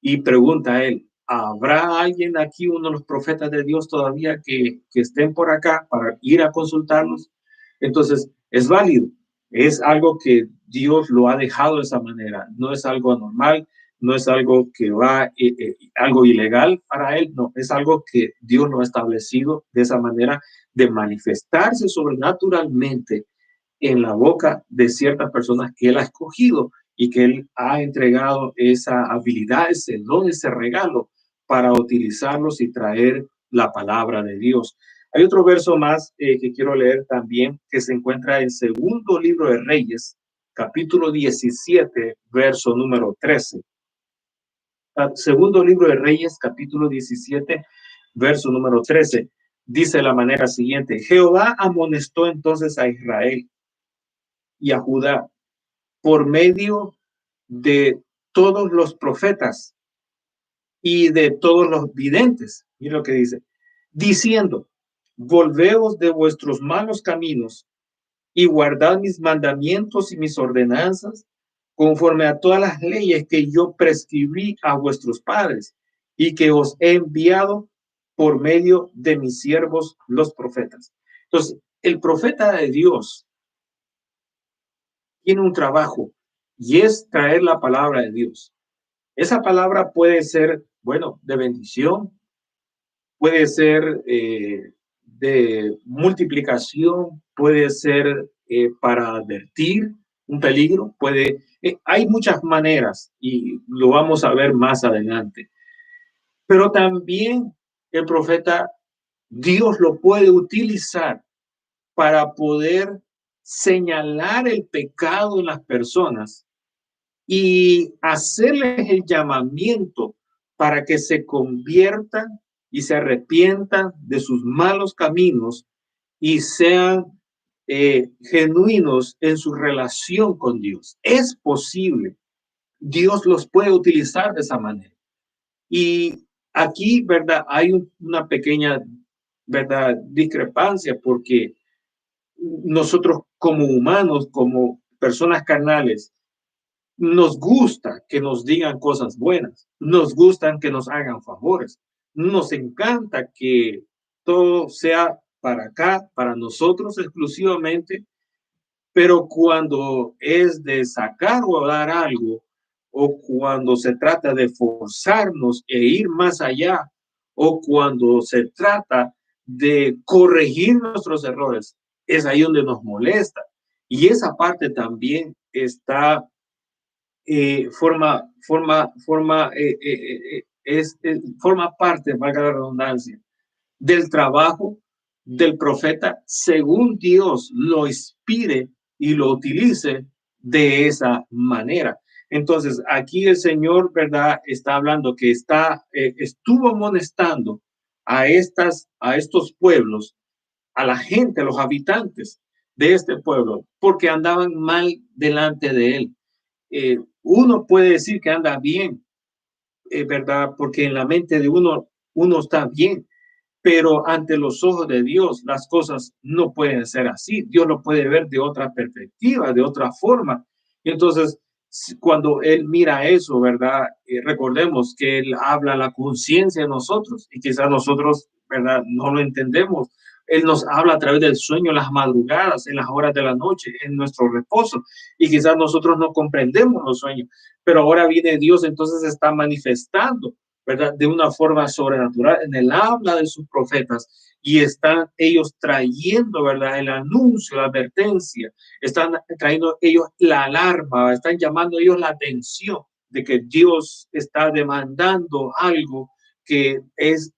Y pregunta a él, ¿habrá alguien aquí, uno de los profetas de Dios todavía que estén por acá para ir a consultarlos? Entonces, es válido, es algo que Dios lo ha dejado de esa manera, no es algo anormal, no es algo que va, algo ilegal para él, no, es algo que Dios lo ha establecido de esa manera de manifestarse sobrenaturalmente en la boca de ciertas personas que él ha escogido y que él ha entregado esa habilidad, ese don, ese regalo para utilizarlos y traer la palabra de Dios. Hay otro verso más que quiero leer también que se encuentra en segundo libro de Reyes, capítulo 17, verso número 13. Segundo libro de Reyes, capítulo 17, verso número 13. Dice de la manera siguiente: Jehová amonestó entonces a Israel y a Judá por medio de todos los profetas y de todos los videntes. Mira lo que dice, diciendo, volveos de vuestros malos caminos y guardad mis mandamientos y mis ordenanzas conforme a todas las leyes que yo prescribí a vuestros padres y que os he enviado por medio de mis siervos los profetas. Entonces, el profeta de Dios tiene un trabajo y es traer la palabra de Dios. Esa palabra puede ser, bueno, de bendición, puede ser de multiplicación, puede ser para advertir un peligro, hay muchas maneras y lo vamos a ver más adelante. Pero también el profeta, Dios lo puede utilizar para poder señalar el pecado en las personas y hacerles el llamamiento para que se conviertan y se arrepientan de sus malos caminos y sean genuinos en su relación con Dios. Es posible. Dios los puede utilizar de esa manera. Y aquí, ¿verdad? Hay una pequeña, ¿verdad? Discrepancia porque nosotros como humanos, como personas carnales, nos gusta que nos digan cosas buenas, nos gustan que nos hagan favores, nos encanta que todo sea para acá, para nosotros exclusivamente, pero cuando es de sacar o dar algo, o cuando se trata de forzarnos e ir más allá, o cuando se trata de corregir nuestros errores, es ahí donde nos molesta. Y esa parte también está forma parte, valga la redundancia, del trabajo del profeta según Dios lo inspire y lo utilice de esa manera. Entonces, aquí el Señor, ¿verdad? Está hablando que estuvo amonestando a estos pueblos, a la gente, a los habitantes de este pueblo, porque andaban mal delante de él. Uno puede decir que anda bien, ¿verdad? Porque en la mente de uno está bien, pero ante los ojos de Dios las cosas no pueden ser así. Dios lo puede ver de otra perspectiva, de otra forma. Y entonces, cuando Él mira eso, ¿verdad? Recordemos que Él habla la conciencia de nosotros y quizás nosotros, ¿verdad? No lo entendemos. Él nos habla a través del sueño, en las madrugadas, en las horas de la noche, en nuestro reposo. Y quizás nosotros no comprendemos los sueños, pero ahora viene Dios, entonces está manifestando, ¿verdad? De una forma sobrenatural en el habla de sus profetas y están ellos trayendo, ¿verdad? El anuncio, la advertencia, están trayendo ellos la alarma, están llamando ellos la atención de que Dios está demandando algo que es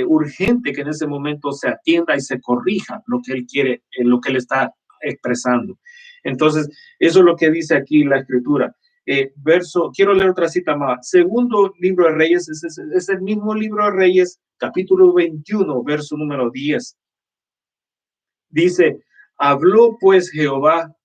urgente que en ese momento se atienda y se corrija lo que él quiere, lo que él está expresando. Entonces, eso es lo que dice aquí la escritura. Quiero leer otra cita más. Segundo libro de Reyes, es el mismo libro de Reyes, capítulo 21, verso número 10. Dice, habló pues Jehová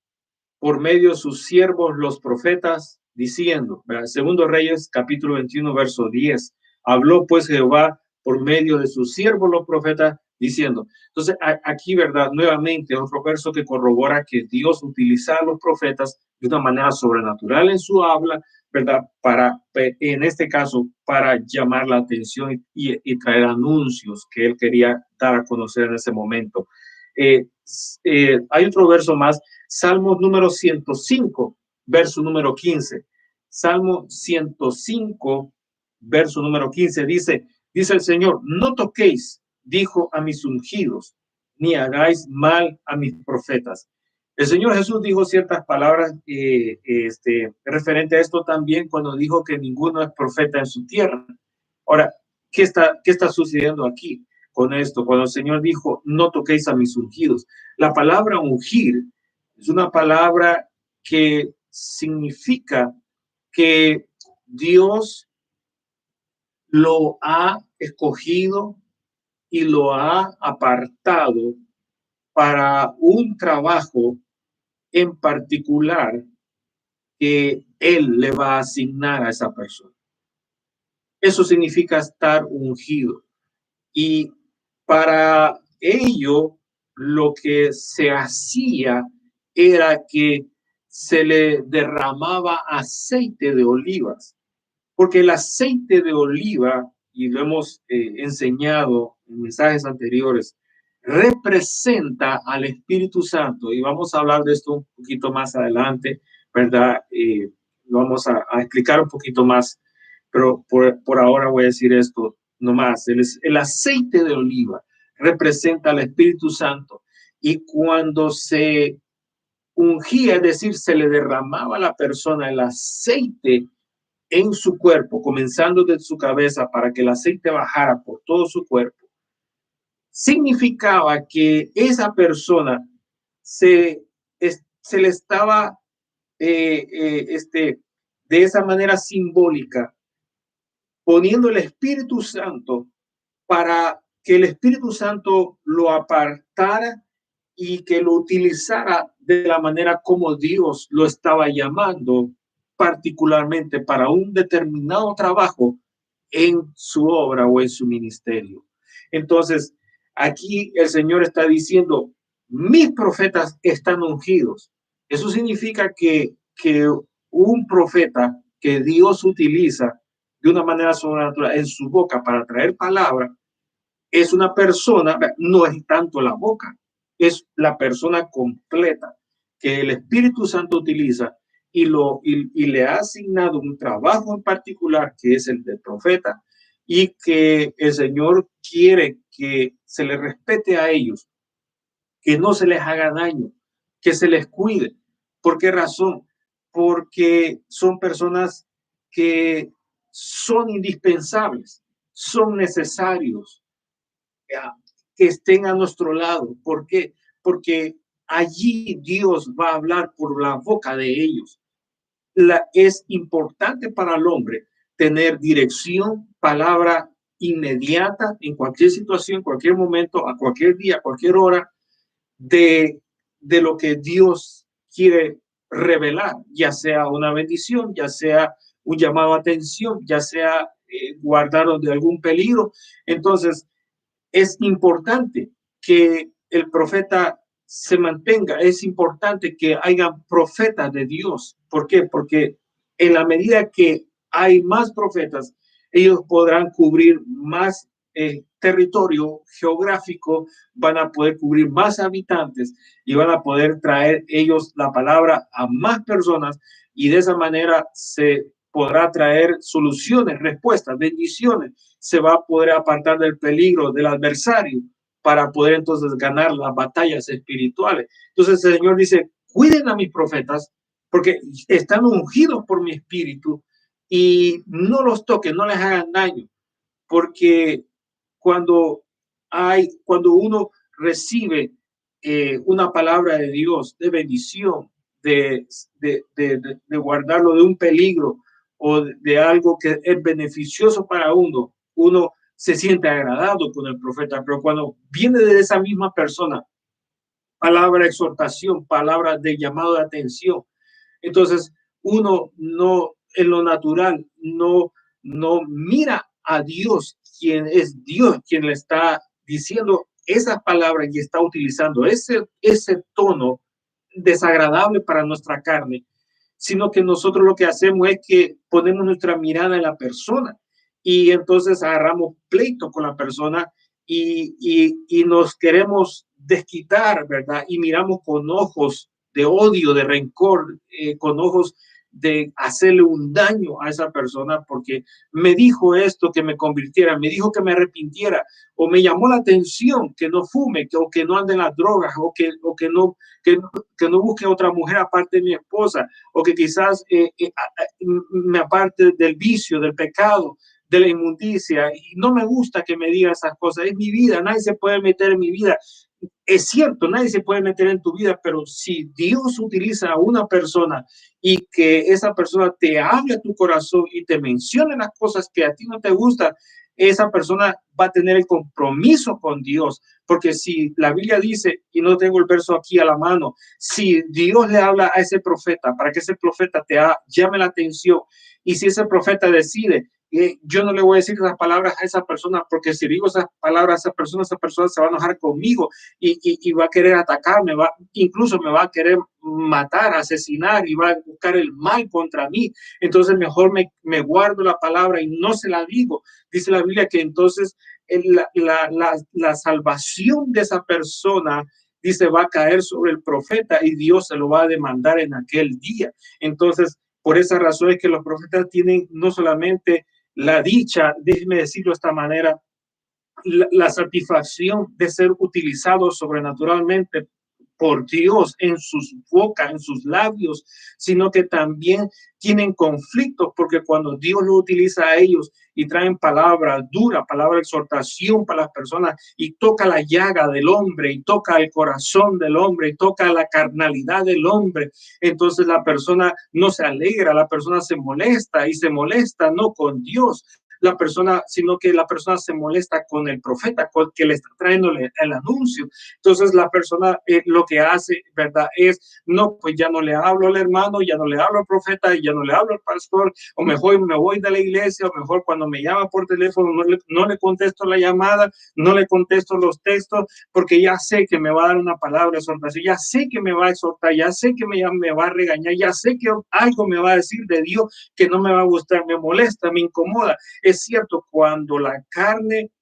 por medio de sus siervos los profetas, diciendo, ¿verdad? Segundo Reyes, capítulo 21, verso 10. Habló pues Jehová por medio de sus siervos los profetas, diciendo. Entonces, aquí, ¿verdad? Nuevamente, otro verso que corrobora que Dios utiliza a los profetas de una manera sobrenatural en su habla, ¿verdad? En este caso, para llamar la atención y traer anuncios que él quería dar a conocer en ese momento. Hay otro verso más, Salmos número 105, verso número 15. Salmo 105, verso número 15, dice el Señor, no toquéis, dijo a mis ungidos, ni hagáis mal a mis profetas. El Señor Jesús dijo ciertas palabras referente a esto también cuando dijo que ninguno es profeta en su tierra. Ahora, ¿qué está sucediendo aquí con esto? Cuando el Señor dijo, no toquéis a mis ungidos. La palabra ungir es una palabra que significa que Dios lo ha escogido y lo ha apartado para un trabajo en particular que Él le va a asignar a esa persona. Eso significa estar ungido. Y para ello, lo que se hacía era que se le derramaba aceite de olivas, porque el aceite de oliva, y lo hemos enseñado en mensajes anteriores, representa al Espíritu Santo, y vamos a hablar de esto un poquito más adelante, ¿verdad? Lo vamos a explicar un poquito más, pero por ahora voy a decir esto nomás. El aceite de oliva representa al Espíritu Santo, y cuando se ungía, es decir, se le derramaba a la persona el aceite en su cuerpo, comenzando de su cabeza para que el aceite bajara por todo su cuerpo, significaba que esa persona se le estaba de esa manera simbólica poniendo el Espíritu Santo para que el Espíritu Santo lo apartara y que lo utilizara de la manera como Dios lo estaba llamando, particularmente para un determinado trabajo en su obra o en su ministerio. Entonces, aquí el Señor está diciendo, mis profetas están ungidos. Eso significa que un profeta que Dios utiliza de una manera sobrenatural en su boca para traer palabra, es una persona, no es tanto la boca, es la persona completa que el Espíritu Santo utiliza y le ha asignado un trabajo en particular que es el del profeta y que el Señor quiere que se les respete a ellos, que no se les haga daño, que se les cuide. ¿Por qué razón? Porque son personas que son indispensables, son necesarios que estén a nuestro lado. ¿Por qué? Porque allí Dios va a hablar por la boca de ellos. Es importante para el hombre tener dirección, palabra inmediata en cualquier situación, cualquier momento, a cualquier día, a cualquier hora, de, de lo que Dios quiere revelar, ya sea una bendición, ya sea un llamado a atención, ya sea guardarnos de algún peligro. Entonces, es importante que el profeta se mantenga, es importante que haya profetas de Dios. ¿Por qué? Porque en la medida que hay más profetas, ellos podrán cubrir más territorio geográfico, van a poder cubrir más habitantes y van a poder traer ellos la palabra a más personas y de esa manera se podrá traer soluciones, respuestas, bendiciones, se va a poder apartar del peligro del adversario para poder entonces ganar las batallas espirituales. Entonces el Señor dice, cuiden a mis profetas porque están ungidos por mi espíritu y no los toquen, no les hagan daño, porque cuando uno recibe una palabra de Dios de bendición, de guardarlo de un peligro o de algo que es beneficioso para uno se siente agradado con el profeta, pero cuando viene de esa misma persona, palabra de exhortación, palabra de llamado de atención, entonces uno no, en lo natural, no mira a Dios, quien es Dios, quien le está diciendo esas palabras y está utilizando ese tono desagradable para nuestra carne, sino que nosotros lo que hacemos es que ponemos nuestra mirada en la persona y entonces agarramos pleito con la persona y nos queremos desquitar, ¿verdad? Y miramos con ojos de odio, de rencor, con ojos de hacerle un daño a esa persona porque me dijo esto, que me convirtiera, me dijo que me arrepintiera, o me llamó la atención que no fume, o que no ande en las drogas, o que no busque otra mujer aparte de mi esposa, o que quizás me aparte del vicio, del pecado, de la inmundicia. Y no me gusta que me diga esas cosas. Es mi vida, nadie se puede meter en mi vida. Es cierto, nadie se puede meter en tu vida, pero si Dios utiliza a una persona y que esa persona te hable a tu corazón y te mencione las cosas que a ti no te gustan, esa persona va a tener el compromiso con Dios, porque si la Biblia dice, y no tengo el verso aquí a la mano, si Dios le habla a ese profeta para que ese profeta llame la atención, y si ese profeta decide, yo no le voy a decir esas palabras a esa persona, porque si digo esas palabras a esa persona se va a enojar conmigo y va a querer atacarme, incluso me va a querer matar, asesinar y va a buscar el mal contra mí. Entonces mejor me guardo la palabra y no se la digo. Dice la Biblia que entonces la salvación de esa persona, dice, va a caer sobre el profeta y Dios se lo va a demandar en aquel día. Entonces, por esa razón es que los profetas tienen no solamente la dicha, déjeme decirlo de esta manera, la satisfacción de ser utilizados sobrenaturalmente por Dios en sus bocas, en sus labios, sino que también tienen conflictos, porque cuando Dios lo utiliza a ellos y traen palabras duras, palabra de exhortación para las personas, y toca la llaga del hombre, y toca el corazón del hombre, y toca la carnalidad del hombre, entonces la persona no se alegra, la persona se molesta, y se molesta no con Dios, la persona, sino que la persona se molesta con el profeta que le está trayendo el anuncio. Entonces la persona lo que hace, ¿verdad? Es, no, pues ya no le hablo al hermano, ya no le hablo al profeta, ya no le hablo al pastor, o mejor me voy de la iglesia, o mejor cuando me llama por teléfono no le contesto la llamada, no le contesto los textos, porque ya sé que me va a dar una palabra de exhortación, ya sé que me va a exhortar, ya sé que me va a regañar, ya sé que algo me va a decir de Dios que no me va a gustar, me molesta, me incomoda. Es cierto, cuando la carne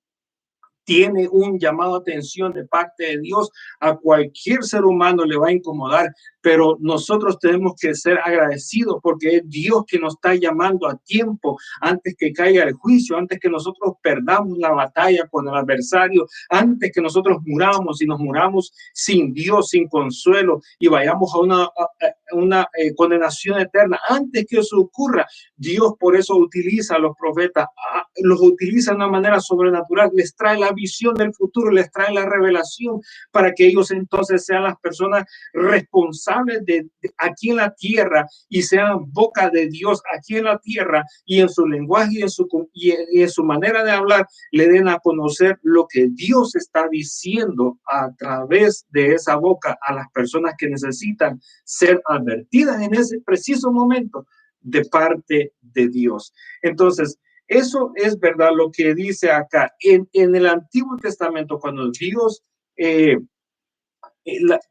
tiene un llamado a atención de parte de Dios, a cualquier ser humano le va a incomodar, pero nosotros tenemos que ser agradecidos porque es Dios que nos está llamando a tiempo, antes que caiga el juicio, antes que nosotros perdamos la batalla con el adversario, antes que nosotros muramos y nos muramos sin Dios, sin consuelo y vayamos a una condenación eterna. Antes que eso ocurra, Dios por eso utiliza a los profetas, los utiliza de una manera sobrenatural, les trae la visión del futuro, les trae la revelación para que ellos entonces sean las personas responsables de aquí en la tierra y sean boca de Dios aquí en la tierra, y en su lenguaje y en su manera de hablar le den a conocer lo que Dios está diciendo a través de esa boca a las personas que necesitan ser advertidas en ese preciso momento de parte de Dios. Entonces, eso es verdad lo que dice acá. En el Antiguo Testamento, cuando Dios,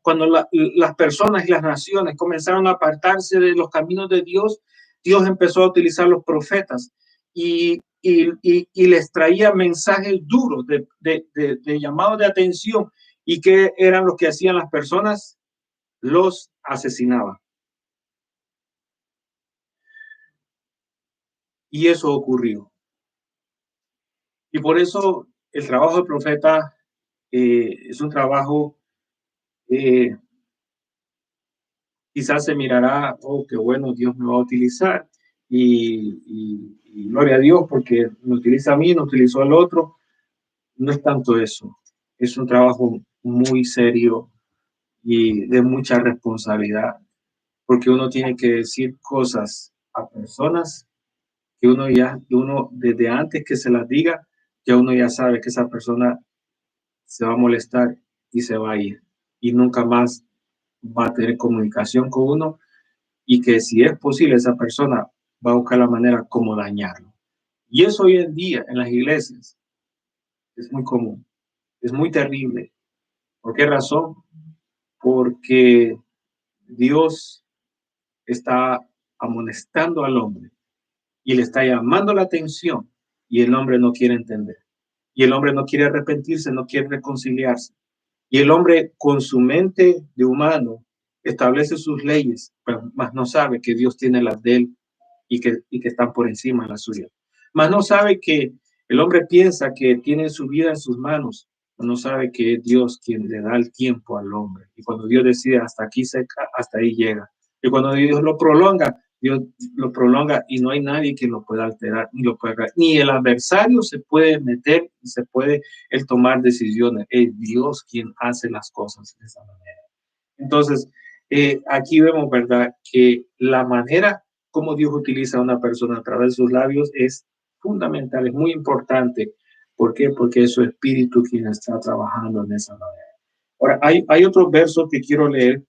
cuando las personas y las naciones comenzaron a apartarse de los caminos de Dios, Dios empezó a utilizar los profetas y les traía mensajes duros de llamado de atención. ¿Y qué eran lo que hacían las personas? Los asesinaban. Y eso ocurrió. Y por eso el trabajo del profeta es un trabajo, quizás se mirará, oh, qué bueno, Dios me va a utilizar. Y gloria a Dios porque me utiliza a mí, no utilizó al otro. No es tanto eso. Es un trabajo muy serio y de mucha responsabilidad, porque uno tiene que decir cosas a personas que uno desde antes que se las diga, ya uno ya sabe que esa persona se va a molestar y se va a ir y nunca más va a tener comunicación con uno, y que si es posible esa persona va a buscar la manera como dañarlo. Y eso hoy en día en las iglesias es muy común. Es muy terrible. ¿Por qué razón? Porque Dios está amonestando al hombre y le está llamando la atención y el hombre no quiere entender. Y el hombre no quiere arrepentirse, no quiere reconciliarse. Y el hombre con su mente de humano establece sus leyes, pero más no sabe que Dios tiene las de él y que están por encima de las suyas. Más no sabe que el hombre piensa que tiene su vida en sus manos, no sabe que es Dios quien le da el tiempo al hombre. Y cuando Dios decide hasta aquí seca, hasta ahí llega. Y cuando Dios lo prolonga, Dios lo prolonga y no hay nadie que lo pueda alterar, ni lo pueda, ni el adversario se puede meter, se puede el tomar decisiones. Es Dios quien hace las cosas de esa manera. Entonces, aquí vemos, ¿verdad?, que la manera como Dios utiliza a una persona a través de sus labios es fundamental, es muy importante. ¿Por qué? Porque es su espíritu quien está trabajando en esa manera. Ahora, hay otro verso que quiero leer,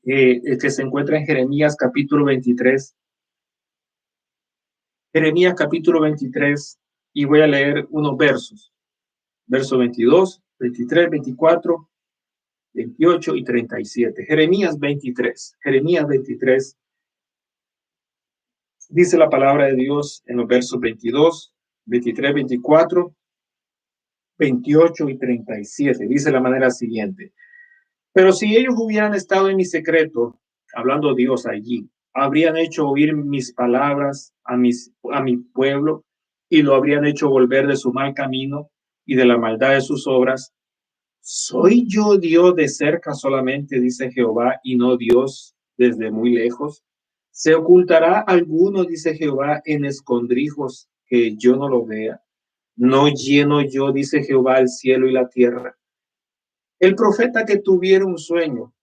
que se encuentra en Jeremías capítulo 23. Jeremías capítulo 23, y voy a leer unos versos. Verso 22, 23, 24, 28 y 37. Jeremías 23. Jeremías 23. Dice la palabra de Dios en los versos 22, 23, 24, 28 y 37. Dice de la manera siguiente. Pero si ellos hubieran estado en mi secreto, hablando Dios allí, habrían hecho oír mis palabras a mi pueblo y lo habrían hecho volver de su mal camino y de la maldad de sus obras. ¿Soy yo Dios de cerca solamente, dice Jehová, y no Dios desde muy lejos? ¿Se ocultará alguno, dice Jehová, en escondrijos que yo no lo vea? ¿No lleno yo, dice Jehová, el cielo y la tierra? El profeta que tuviera un sueño,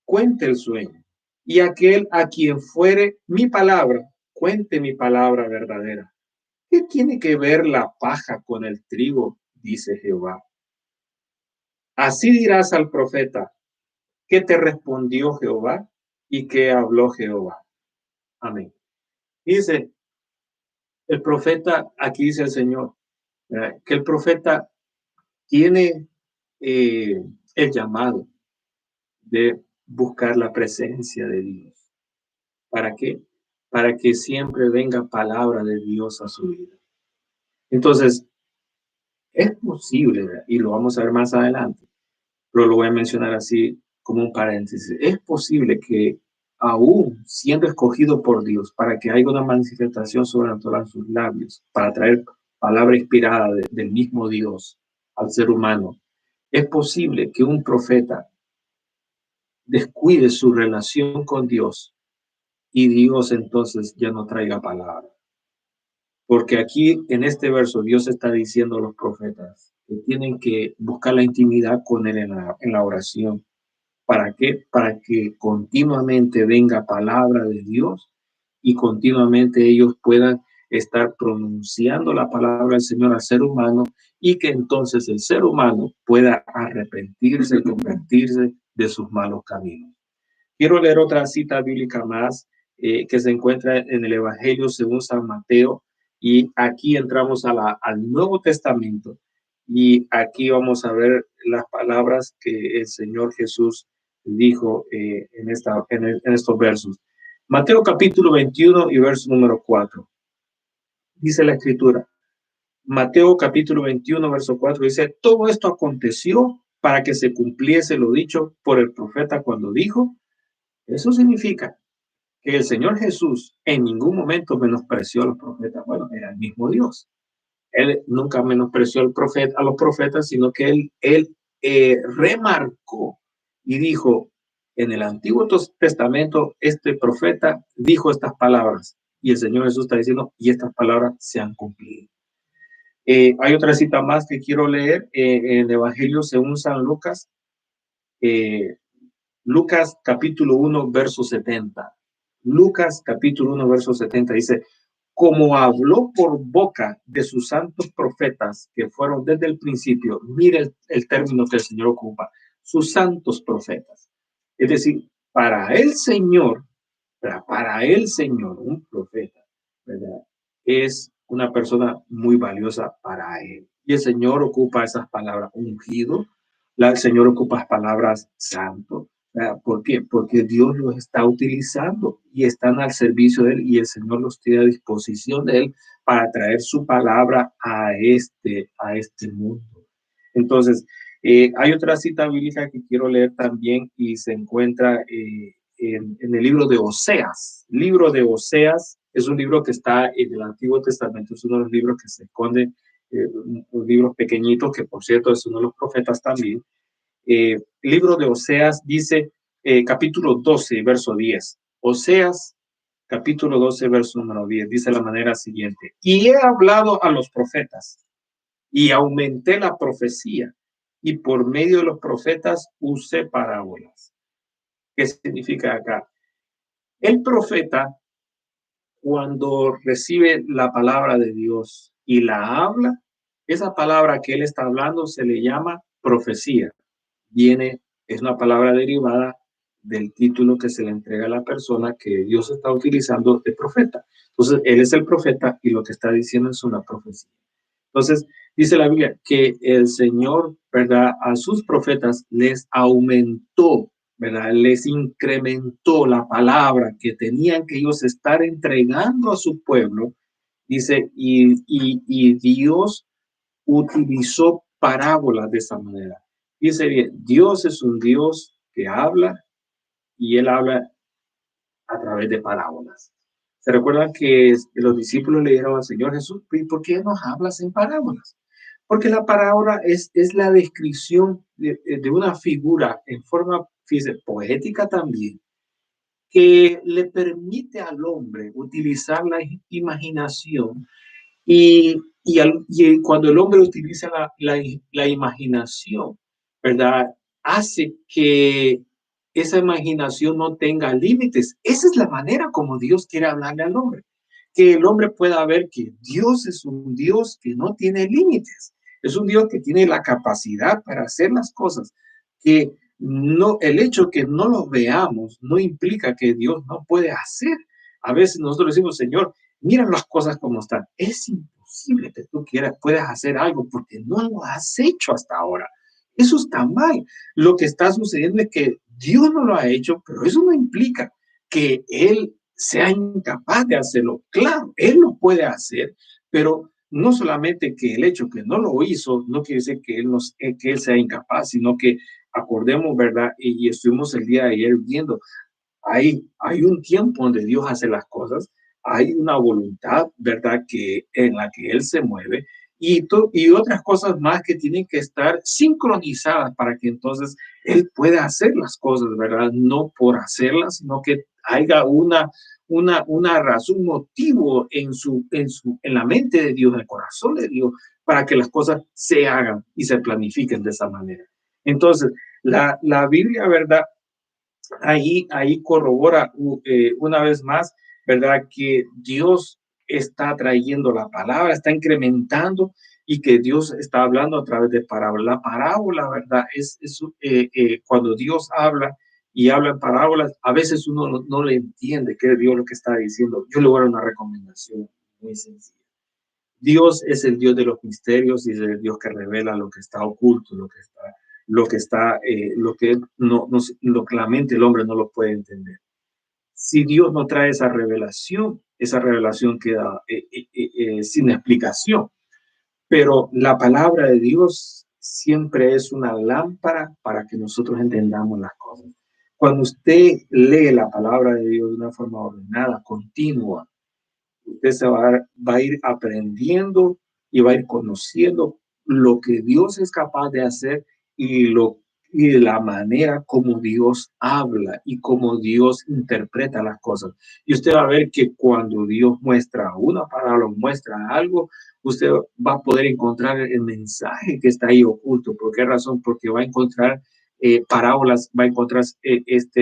cuente el sueño, y aquel a quien fuere mi palabra, cuente mi palabra verdadera. ¿Qué tiene que ver la paja con el trigo? Dice Jehová. Así dirás al profeta, ¿qué te respondió Jehová y qué habló Jehová? Amén. Dice el profeta, aquí dice el Señor, que el profeta tiene el llamado de buscar la presencia de Dios. ¿Para qué? Para que siempre venga palabra de Dios a su vida. Entonces, es posible, ¿verdad? Y lo vamos a ver más adelante, pero lo voy a mencionar así como un paréntesis. Es posible que aún siendo escogido por Dios para que haya una manifestación sobrenatural en sus labios, para traer palabra inspirada del mismo Dios al ser humano, es posible que un profeta descuide su relación con Dios y Dios entonces ya no traiga palabra. Porque aquí en este verso Dios está diciendo a los profetas que tienen que buscar la intimidad con Él en la oración. ¿Para qué? Para que continuamente venga palabra de Dios y continuamente ellos puedan estar pronunciando la palabra del Señor al ser humano y que entonces el ser humano pueda arrepentirse, convertirse de sus malos caminos. Quiero leer otra cita bíblica más que se encuentra en el Evangelio según San Mateo, y aquí entramos al Nuevo Testamento y aquí vamos a ver las palabras que el Señor Jesús dijo en estos versos. Mateo capítulo 21 y verso número 4. Dice la escritura. Mateo capítulo 21 verso 4 dice, todo esto aconteció para que se cumpliese lo dicho por el profeta cuando dijo. Eso significa que el Señor Jesús en ningún momento menospreció a los profetas. Bueno, era el mismo Dios. Él nunca menospreció a los profetas, sino que él remarcó y dijo, en el Antiguo Testamento, este profeta dijo estas palabras. Y el Señor Jesús está diciendo, y estas palabras se han cumplido. Hay otra cita más que quiero leer en el Evangelio según San Lucas. Lucas capítulo 1, verso 70. Lucas capítulo 1, verso 70 dice, como habló por boca de sus santos profetas que fueron desde el principio, mire el término que el Señor ocupa, sus santos profetas. Es decir, para el Señor, un profeta, ¿verdad?, es una persona muy valiosa para Él. Y el Señor ocupa esas palabras ungido, el Señor ocupa las palabras santo. ¿Por qué? Porque Dios los está utilizando y están al servicio de Él y el Señor los tiene a disposición de Él para traer su palabra a este mundo. Entonces, hay otra cita bíblica que quiero leer también y se encuentra en el libro de Oseas. Libro de Oseas es un libro que está en el Antiguo Testamento, es uno de los libros que se esconde, un libro pequeñito que por cierto es uno de los profetas también. Libro de Oseas dice, capítulo 12, verso 10. Oseas, capítulo 12, verso número 10, dice de la manera siguiente: y he hablado a los profetas y aumenté la profecía y por medio de los profetas usé parábolas. ¿Qué significa acá? El profeta, cuando recibe la palabra de Dios y la habla, esa palabra que él está hablando se le llama profecía. Es una palabra derivada del título que se le entrega a la persona que Dios está utilizando de profeta. Entonces, él es el profeta y lo que está diciendo es una profecía. Entonces, dice la Biblia que el Señor, ¿verdad? A sus profetas les aumentó, ¿verdad? Les incrementó la palabra que tenían que ellos estar entregando a su pueblo. Dice, y Dios utilizó parábolas de esa manera. Dice bien, Dios es un Dios que habla y Él habla a través de parábolas. ¿Se recuerdan que los discípulos le dijeron al Señor Jesús, ¿por qué nos hablas en parábolas? Porque la parábola es la descripción de una figura en forma, fíjese, poética también, que le permite al hombre utilizar la imaginación y cuando el hombre utiliza la imaginación, ¿verdad? Hace que esa imaginación no tenga límites. Esa es la manera como Dios quiere hablarle al hombre. Que el hombre pueda ver que Dios es un Dios que no tiene límites. Es un Dios que tiene la capacidad para hacer las cosas. Que no, el hecho que no lo veamos no implica que Dios no puede hacer. A veces nosotros decimos, Señor, mira las cosas como están. Es imposible que tú puedas hacer algo porque no lo has hecho hasta ahora. Eso está mal. Lo que está sucediendo es que Dios no lo ha hecho, pero eso no implica que Él sea incapaz de hacerlo. Claro, Él lo puede hacer, pero no solamente que el hecho que no lo hizo no quiere decir que Él sea incapaz, sino que acordemos, ¿verdad? Y estuvimos el día de ayer viendo, hay un tiempo donde Dios hace las cosas, hay una voluntad, ¿verdad?, en la que Él se mueve y otras cosas más que tienen que estar sincronizadas para que entonces Él pueda hacer las cosas, ¿verdad? No por hacerlas, sino que haya una razón, un motivo en la mente de Dios, en el corazón de Dios, para que las cosas se hagan y se planifiquen de esa manera. Entonces, la Biblia, ¿verdad?, ahí corrobora una vez más, ¿verdad? Que Dios está trayendo la palabra, está incrementando y que Dios está hablando a través de parábola. La parábola, ¿verdad? Cuando Dios habla y habla en parábolas, a veces uno no le entiende qué es Dios lo que está diciendo. Yo le voy a dar una recomendación muy sencilla. Dios es el Dios de los misterios y es el Dios que revela lo que está oculto, lo que lo que la mente del hombre no lo puede entender. Si Dios no trae esa revelación queda sin explicación. Pero la palabra de Dios siempre es una lámpara para que nosotros entendamos las cosas. Cuando usted lee la palabra de Dios de una forma ordenada, continua, usted va a ir aprendiendo y va a ir conociendo lo que Dios es capaz de hacer y, y la manera como Dios habla y como Dios interpreta las cosas. Y usted va a ver que cuando Dios muestra una palabra, muestra algo, usted va a poder encontrar el mensaje que está ahí oculto. ¿Por qué razón? Porque va a encontrar parábolas, va a encontrar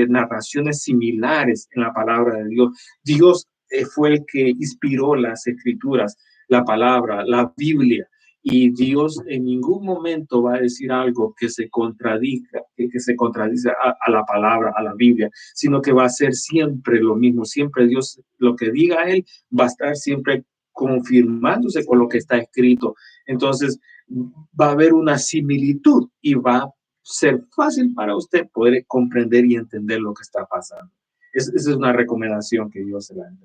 narraciones similares en la palabra de Dios. Dios fue el que inspiró las escrituras, la palabra, la Biblia. Y Dios en ningún momento va a decir algo que se contradiga, que se contradice a la palabra, a la Biblia, sino que va a ser siempre lo mismo. Siempre Dios, lo que diga Él, va a estar siempre confirmándose con lo que está escrito. Entonces, va a haber una similitud y va a ser fácil para usted poder comprender y entender lo que está pasando. Esa es una recomendación que Dios se la da.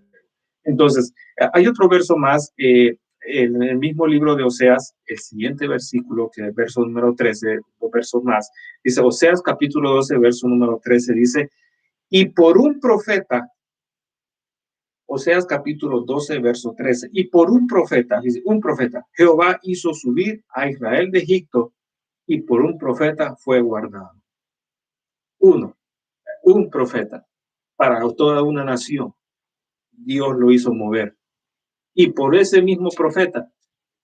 Entonces, hay otro verso más en el mismo libro de Oseas, el siguiente versículo, que es el verso número 13, o versos más, dice Oseas capítulo 12, verso número 13, dice, y por un profeta, Oseas capítulo 12, verso 13, y por un profeta, dice, un profeta, Jehová hizo subir a Israel de Egipto y por un profeta fue guardado. Uno, un profeta para toda una nación, Dios lo hizo mover. Y por ese mismo profeta,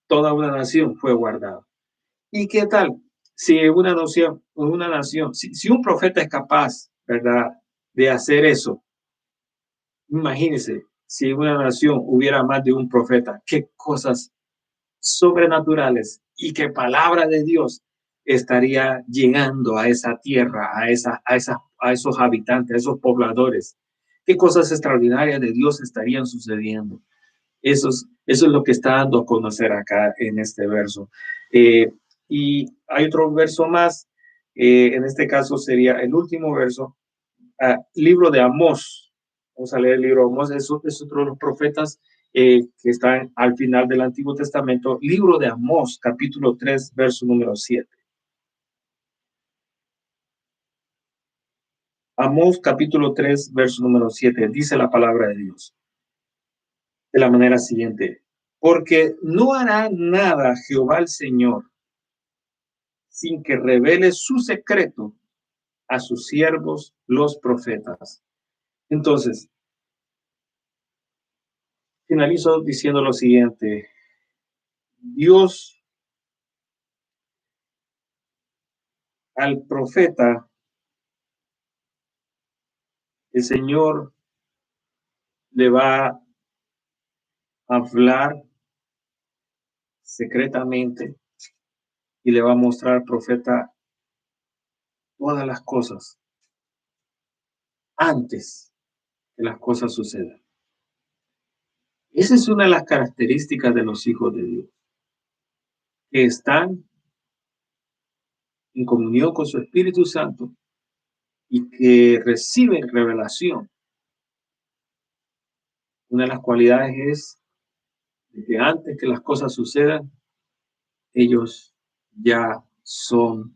toda una nación fue guardada. ¿Y qué tal? Si una nación, si un profeta es capaz, ¿verdad?, de hacer eso, imagínense, si en una nación hubiera más de un profeta, qué cosas sobrenaturales y qué palabra de Dios estaría llegando a esa tierra, a esos habitantes, a esos pobladores. Qué cosas extraordinarias de Dios estarían sucediendo. Eso es lo que está dando a conocer acá en este verso. Y hay otro verso más, en este caso sería el último verso, libro de Amós. Vamos a leer el libro de Amós, es otro de los profetas que están al final del Antiguo Testamento. Libro de Amós, capítulo 3, verso número 7. Amós, capítulo 3, verso número 7, dice la palabra de Dios de la manera siguiente: porque no hará nada Jehová el Señor sin que revele su secreto a sus siervos, los profetas. Entonces, finalizo diciendo lo siguiente: Dios al profeta, el Señor le va a hablar secretamente y le va a mostrar al profeta todas las cosas antes que las cosas sucedan. Esa es una de las características de los hijos de Dios, que están en comunión con su Espíritu Santo y que reciben revelación. Una de las cualidades es de que antes que las cosas sucedan, ellos ya son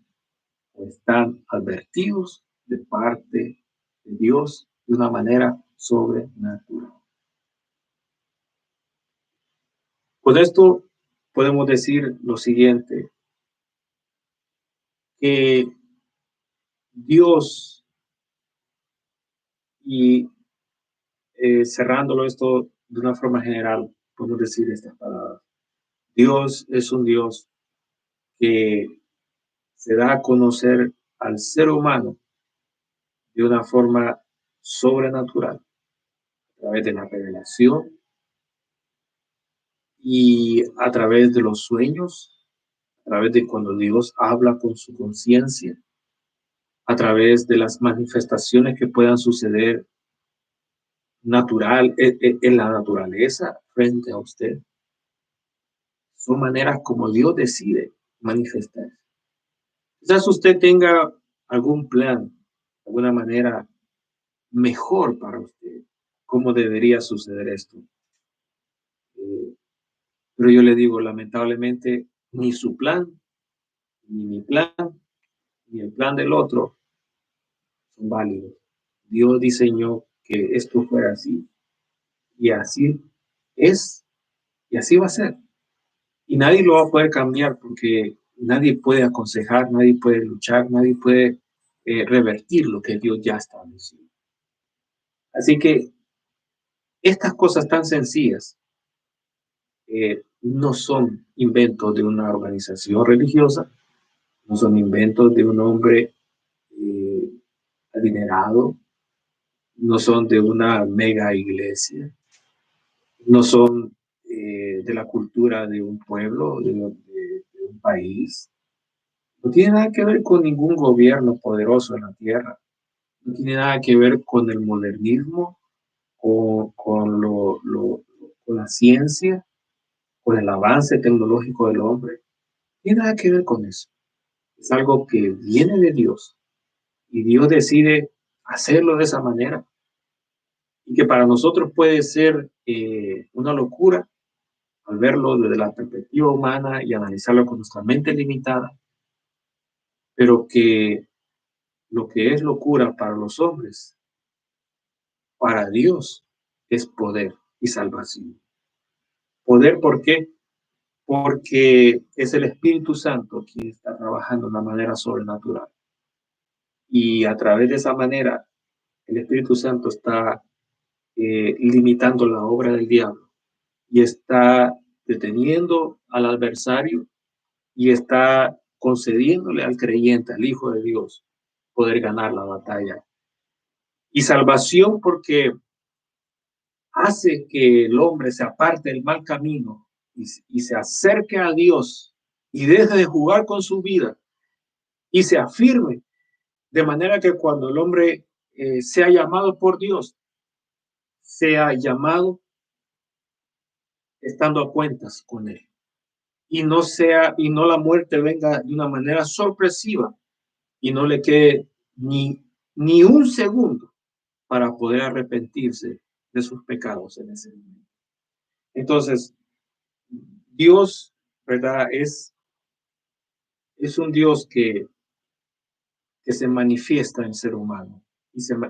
o están advertidos de parte de Dios de una manera sobrenatural. Con esto podemos decir lo siguiente, que Dios, y cerrándolo esto de una forma general, podemos decir estas palabras. Dios es un Dios que se da a conocer al ser humano de una forma sobrenatural, a través de la revelación y a través de los sueños, a través de cuando Dios habla con su conciencia, a través de las manifestaciones que puedan suceder en la naturaleza frente a usted. Son maneras como Dios decide manifestar. Quizás usted tenga algún plan, alguna manera mejor para usted, cómo debería suceder esto. Pero yo le digo, lamentablemente, ni su plan, ni mi plan, ni el plan del otro son válidos. Dios diseñó que esto fuera así, y así es, y así va a ser. Y nadie lo va a poder cambiar porque nadie puede aconsejar, nadie puede luchar, nadie puede revertir lo que Dios ya estableció. Así que estas cosas tan sencillas no son inventos de una organización religiosa, no son inventos de un hombre eh, adinerado, no son de una mega iglesia, no son de la cultura de un pueblo, de un país. No tiene nada que ver con ningún gobierno poderoso en la tierra. No tiene nada que ver con el modernismo, con la ciencia, con el avance tecnológico del hombre. tiene nada que ver con eso. Es algo que viene de Dios y Dios decide hacerlo de esa manera y que para nosotros puede ser una locura al verlo desde la perspectiva humana y analizarlo con nuestra mente limitada, pero que lo que es locura para los hombres, para Dios es poder y salvación. Poder, ¿por qué? Porque es el Espíritu Santo quien está trabajando de una manera sobrenatural. Y a través de esa manera, el Espíritu Santo está limitando la obra del diablo y está deteniendo al adversario y está concediéndole al creyente, al Hijo de Dios, poder ganar la batalla. Y salvación porque hace que el hombre se aparte del mal camino y se acerque a Dios y deje de jugar con su vida y se afirme, de manera que cuando el hombre sea llamado por Dios, sea llamado estando a cuentas con él. Y no la muerte venga de una manera sorpresiva y no le quede ni un segundo para poder arrepentirse de sus pecados en ese momento. Entonces, Dios, ¿verdad? Es un Dios que se manifiesta en el ser humano.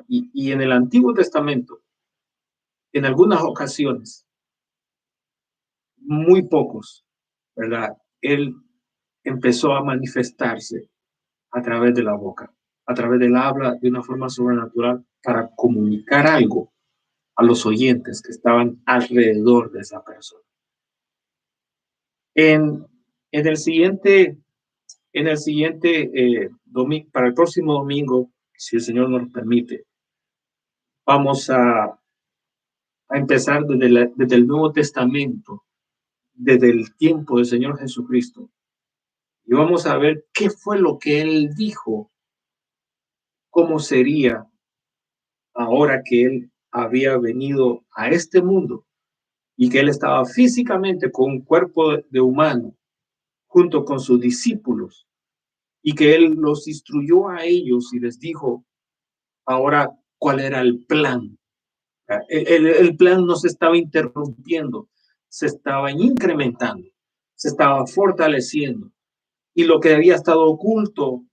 Y en el Antiguo Testamento, en algunas ocasiones, muy pocos, ¿verdad? Él empezó a manifestarse a través de la boca, a través del habla, de una forma sobrenatural, para comunicar algo a los oyentes que estaban alrededor de esa persona. En, en el siguiente, domingo, para el próximo domingo, si el Señor nos permite, vamos a empezar desde el Nuevo Testamento, desde el tiempo del Señor Jesucristo. Y vamos a ver qué fue lo que Él dijo, cómo sería ahora que Él había venido a este mundo y que Él estaba físicamente con un cuerpo de humano junto con sus discípulos y que Él los instruyó a ellos y les dijo ahora cuál era el plan. El plan no se estaba interrumpiendo, se estaba incrementando, se estaba fortaleciendo. Y lo que había estado oculto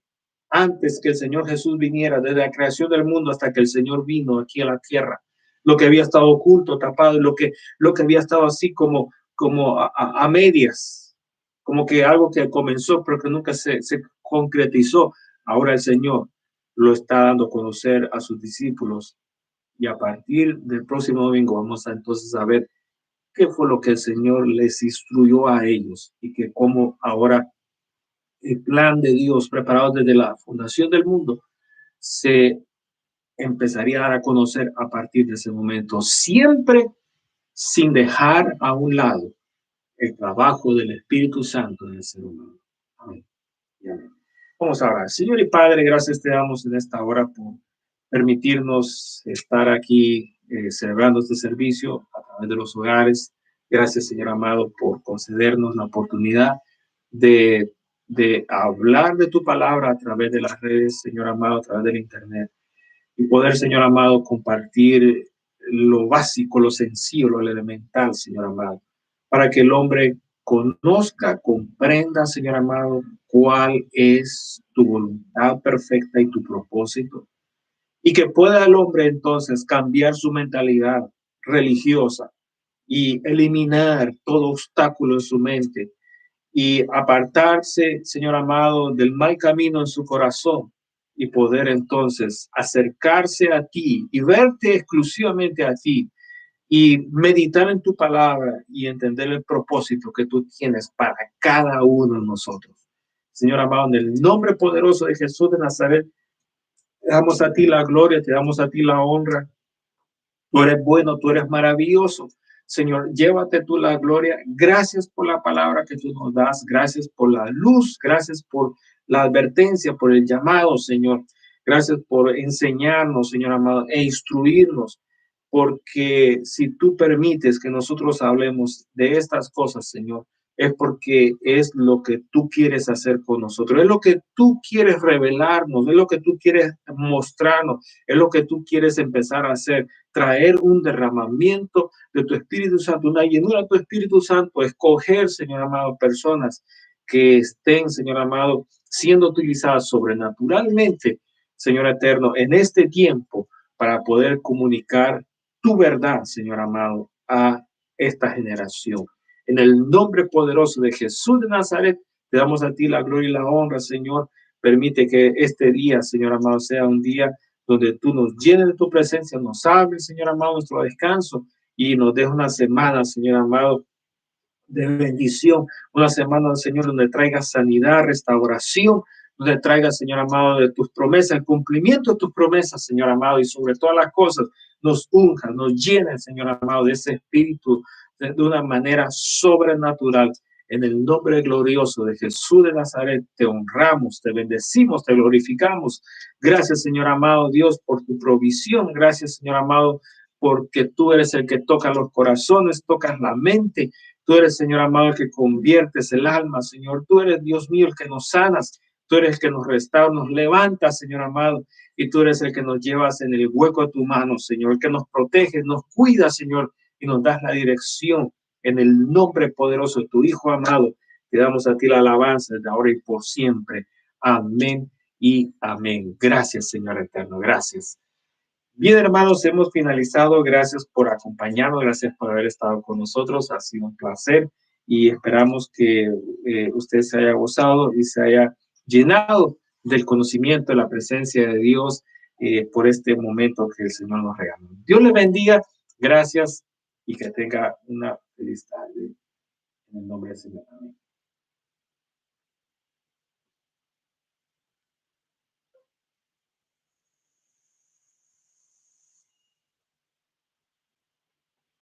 antes que el Señor Jesús viniera, desde la creación del mundo hasta que el Señor vino aquí a la tierra, lo que había estado oculto, tapado, lo que había estado así como a medias, como que algo que comenzó pero que nunca se concretizó, ahora el Señor lo está dando a conocer a sus discípulos. Y a partir del próximo domingo vamos a entonces a ver qué fue lo que el Señor les instruyó a ellos y que cómo ahora el plan de Dios preparado desde la fundación del mundo se empezaría a dar a conocer a partir de ese momento, siempre sin dejar a un lado el trabajo del Espíritu Santo en el ser humano. Amén. Amén. Vamos a orar. Señor y Padre, gracias te damos en esta hora por permitirnos estar aquí celebrando este servicio a través de los hogares. Gracias, Señor amado, por concedernos la oportunidad de, de hablar de tu palabra a través de las redes, Señor amado, a través del Internet. Y poder, Señor amado, compartir lo básico, lo sencillo, lo elemental, Señor amado, para que el hombre conozca, comprenda, Señor amado, cuál es tu voluntad perfecta y tu propósito, y que pueda el hombre entonces cambiar su mentalidad religiosa y eliminar todo obstáculo en su mente y apartarse, Señor amado, del mal camino en su corazón y poder entonces acercarse a ti y verte exclusivamente a ti y meditar en tu palabra y entender el propósito que tú tienes para cada uno de nosotros. Señor amado, en el nombre poderoso de Jesús de Nazaret, te damos a ti la gloria, te damos a ti la honra. Tú eres bueno, tú eres maravilloso. Señor, llévate tú la gloria. Gracias por la palabra que tú nos das. Gracias por la luz. Gracias por la advertencia, por el llamado, Señor. Gracias por enseñarnos, Señor amado, e instruirnos. Porque si tú permites que nosotros hablemos de estas cosas, Señor, es porque es lo que tú quieres hacer con nosotros, es lo que tú quieres revelarnos, es lo que tú quieres mostrarnos, es lo que tú quieres empezar a hacer, traer un derramamiento de tu Espíritu Santo, una llenura de tu Espíritu Santo, escoger, Señor amado, personas que estén, Señor amado, siendo utilizadas sobrenaturalmente, Señor eterno, en este tiempo para poder comunicar tu verdad, Señor amado, a esta generación. En el nombre poderoso de Jesús de Nazaret, te damos a ti la gloria y la honra, Señor. Permite que este día, Señor amado, sea un día donde tú nos llenes de tu presencia, nos hables, Señor amado, nuestro descanso y nos des una semana, Señor amado, de bendición, una semana, Señor, donde traiga sanidad, restauración, donde traiga, Señor amado, de tus promesas, el cumplimiento de tus promesas, Señor amado, y sobre todas las cosas, nos unja, nos llene, Señor amado, de ese espíritu de una manera sobrenatural. En el nombre glorioso de Jesús de Nazaret, te honramos, te bendecimos, te glorificamos. Gracias, Señor amado Dios, por tu provisión. Gracias, Señor amado, porque tú eres el que toca los corazones, tocas la mente. Tú eres, Señor amado, el que conviertes el alma, Señor. Tú eres, Dios mío, el que nos sanas. Tú eres el que nos restaura, nos levanta, Señor amado. Y tú eres el que nos llevas en el hueco de tu mano, Señor. El que nos protege, nos cuida, Señor. Y nos das la dirección. En el nombre poderoso de tu Hijo amado, te damos a ti la alabanza desde ahora y por siempre. Amén y amén. Gracias, Señor eterno. Gracias. Bien, hermanos, hemos finalizado. Gracias por acompañarnos, gracias por haber estado con nosotros. Ha sido un placer y esperamos que usted se haya gozado y se haya llenado del conocimiento, de la presencia de Dios por este momento que el Señor nos regaló. Dios le bendiga. Gracias y que tenga una feliz tarde. En el nombre del Señor. Amén.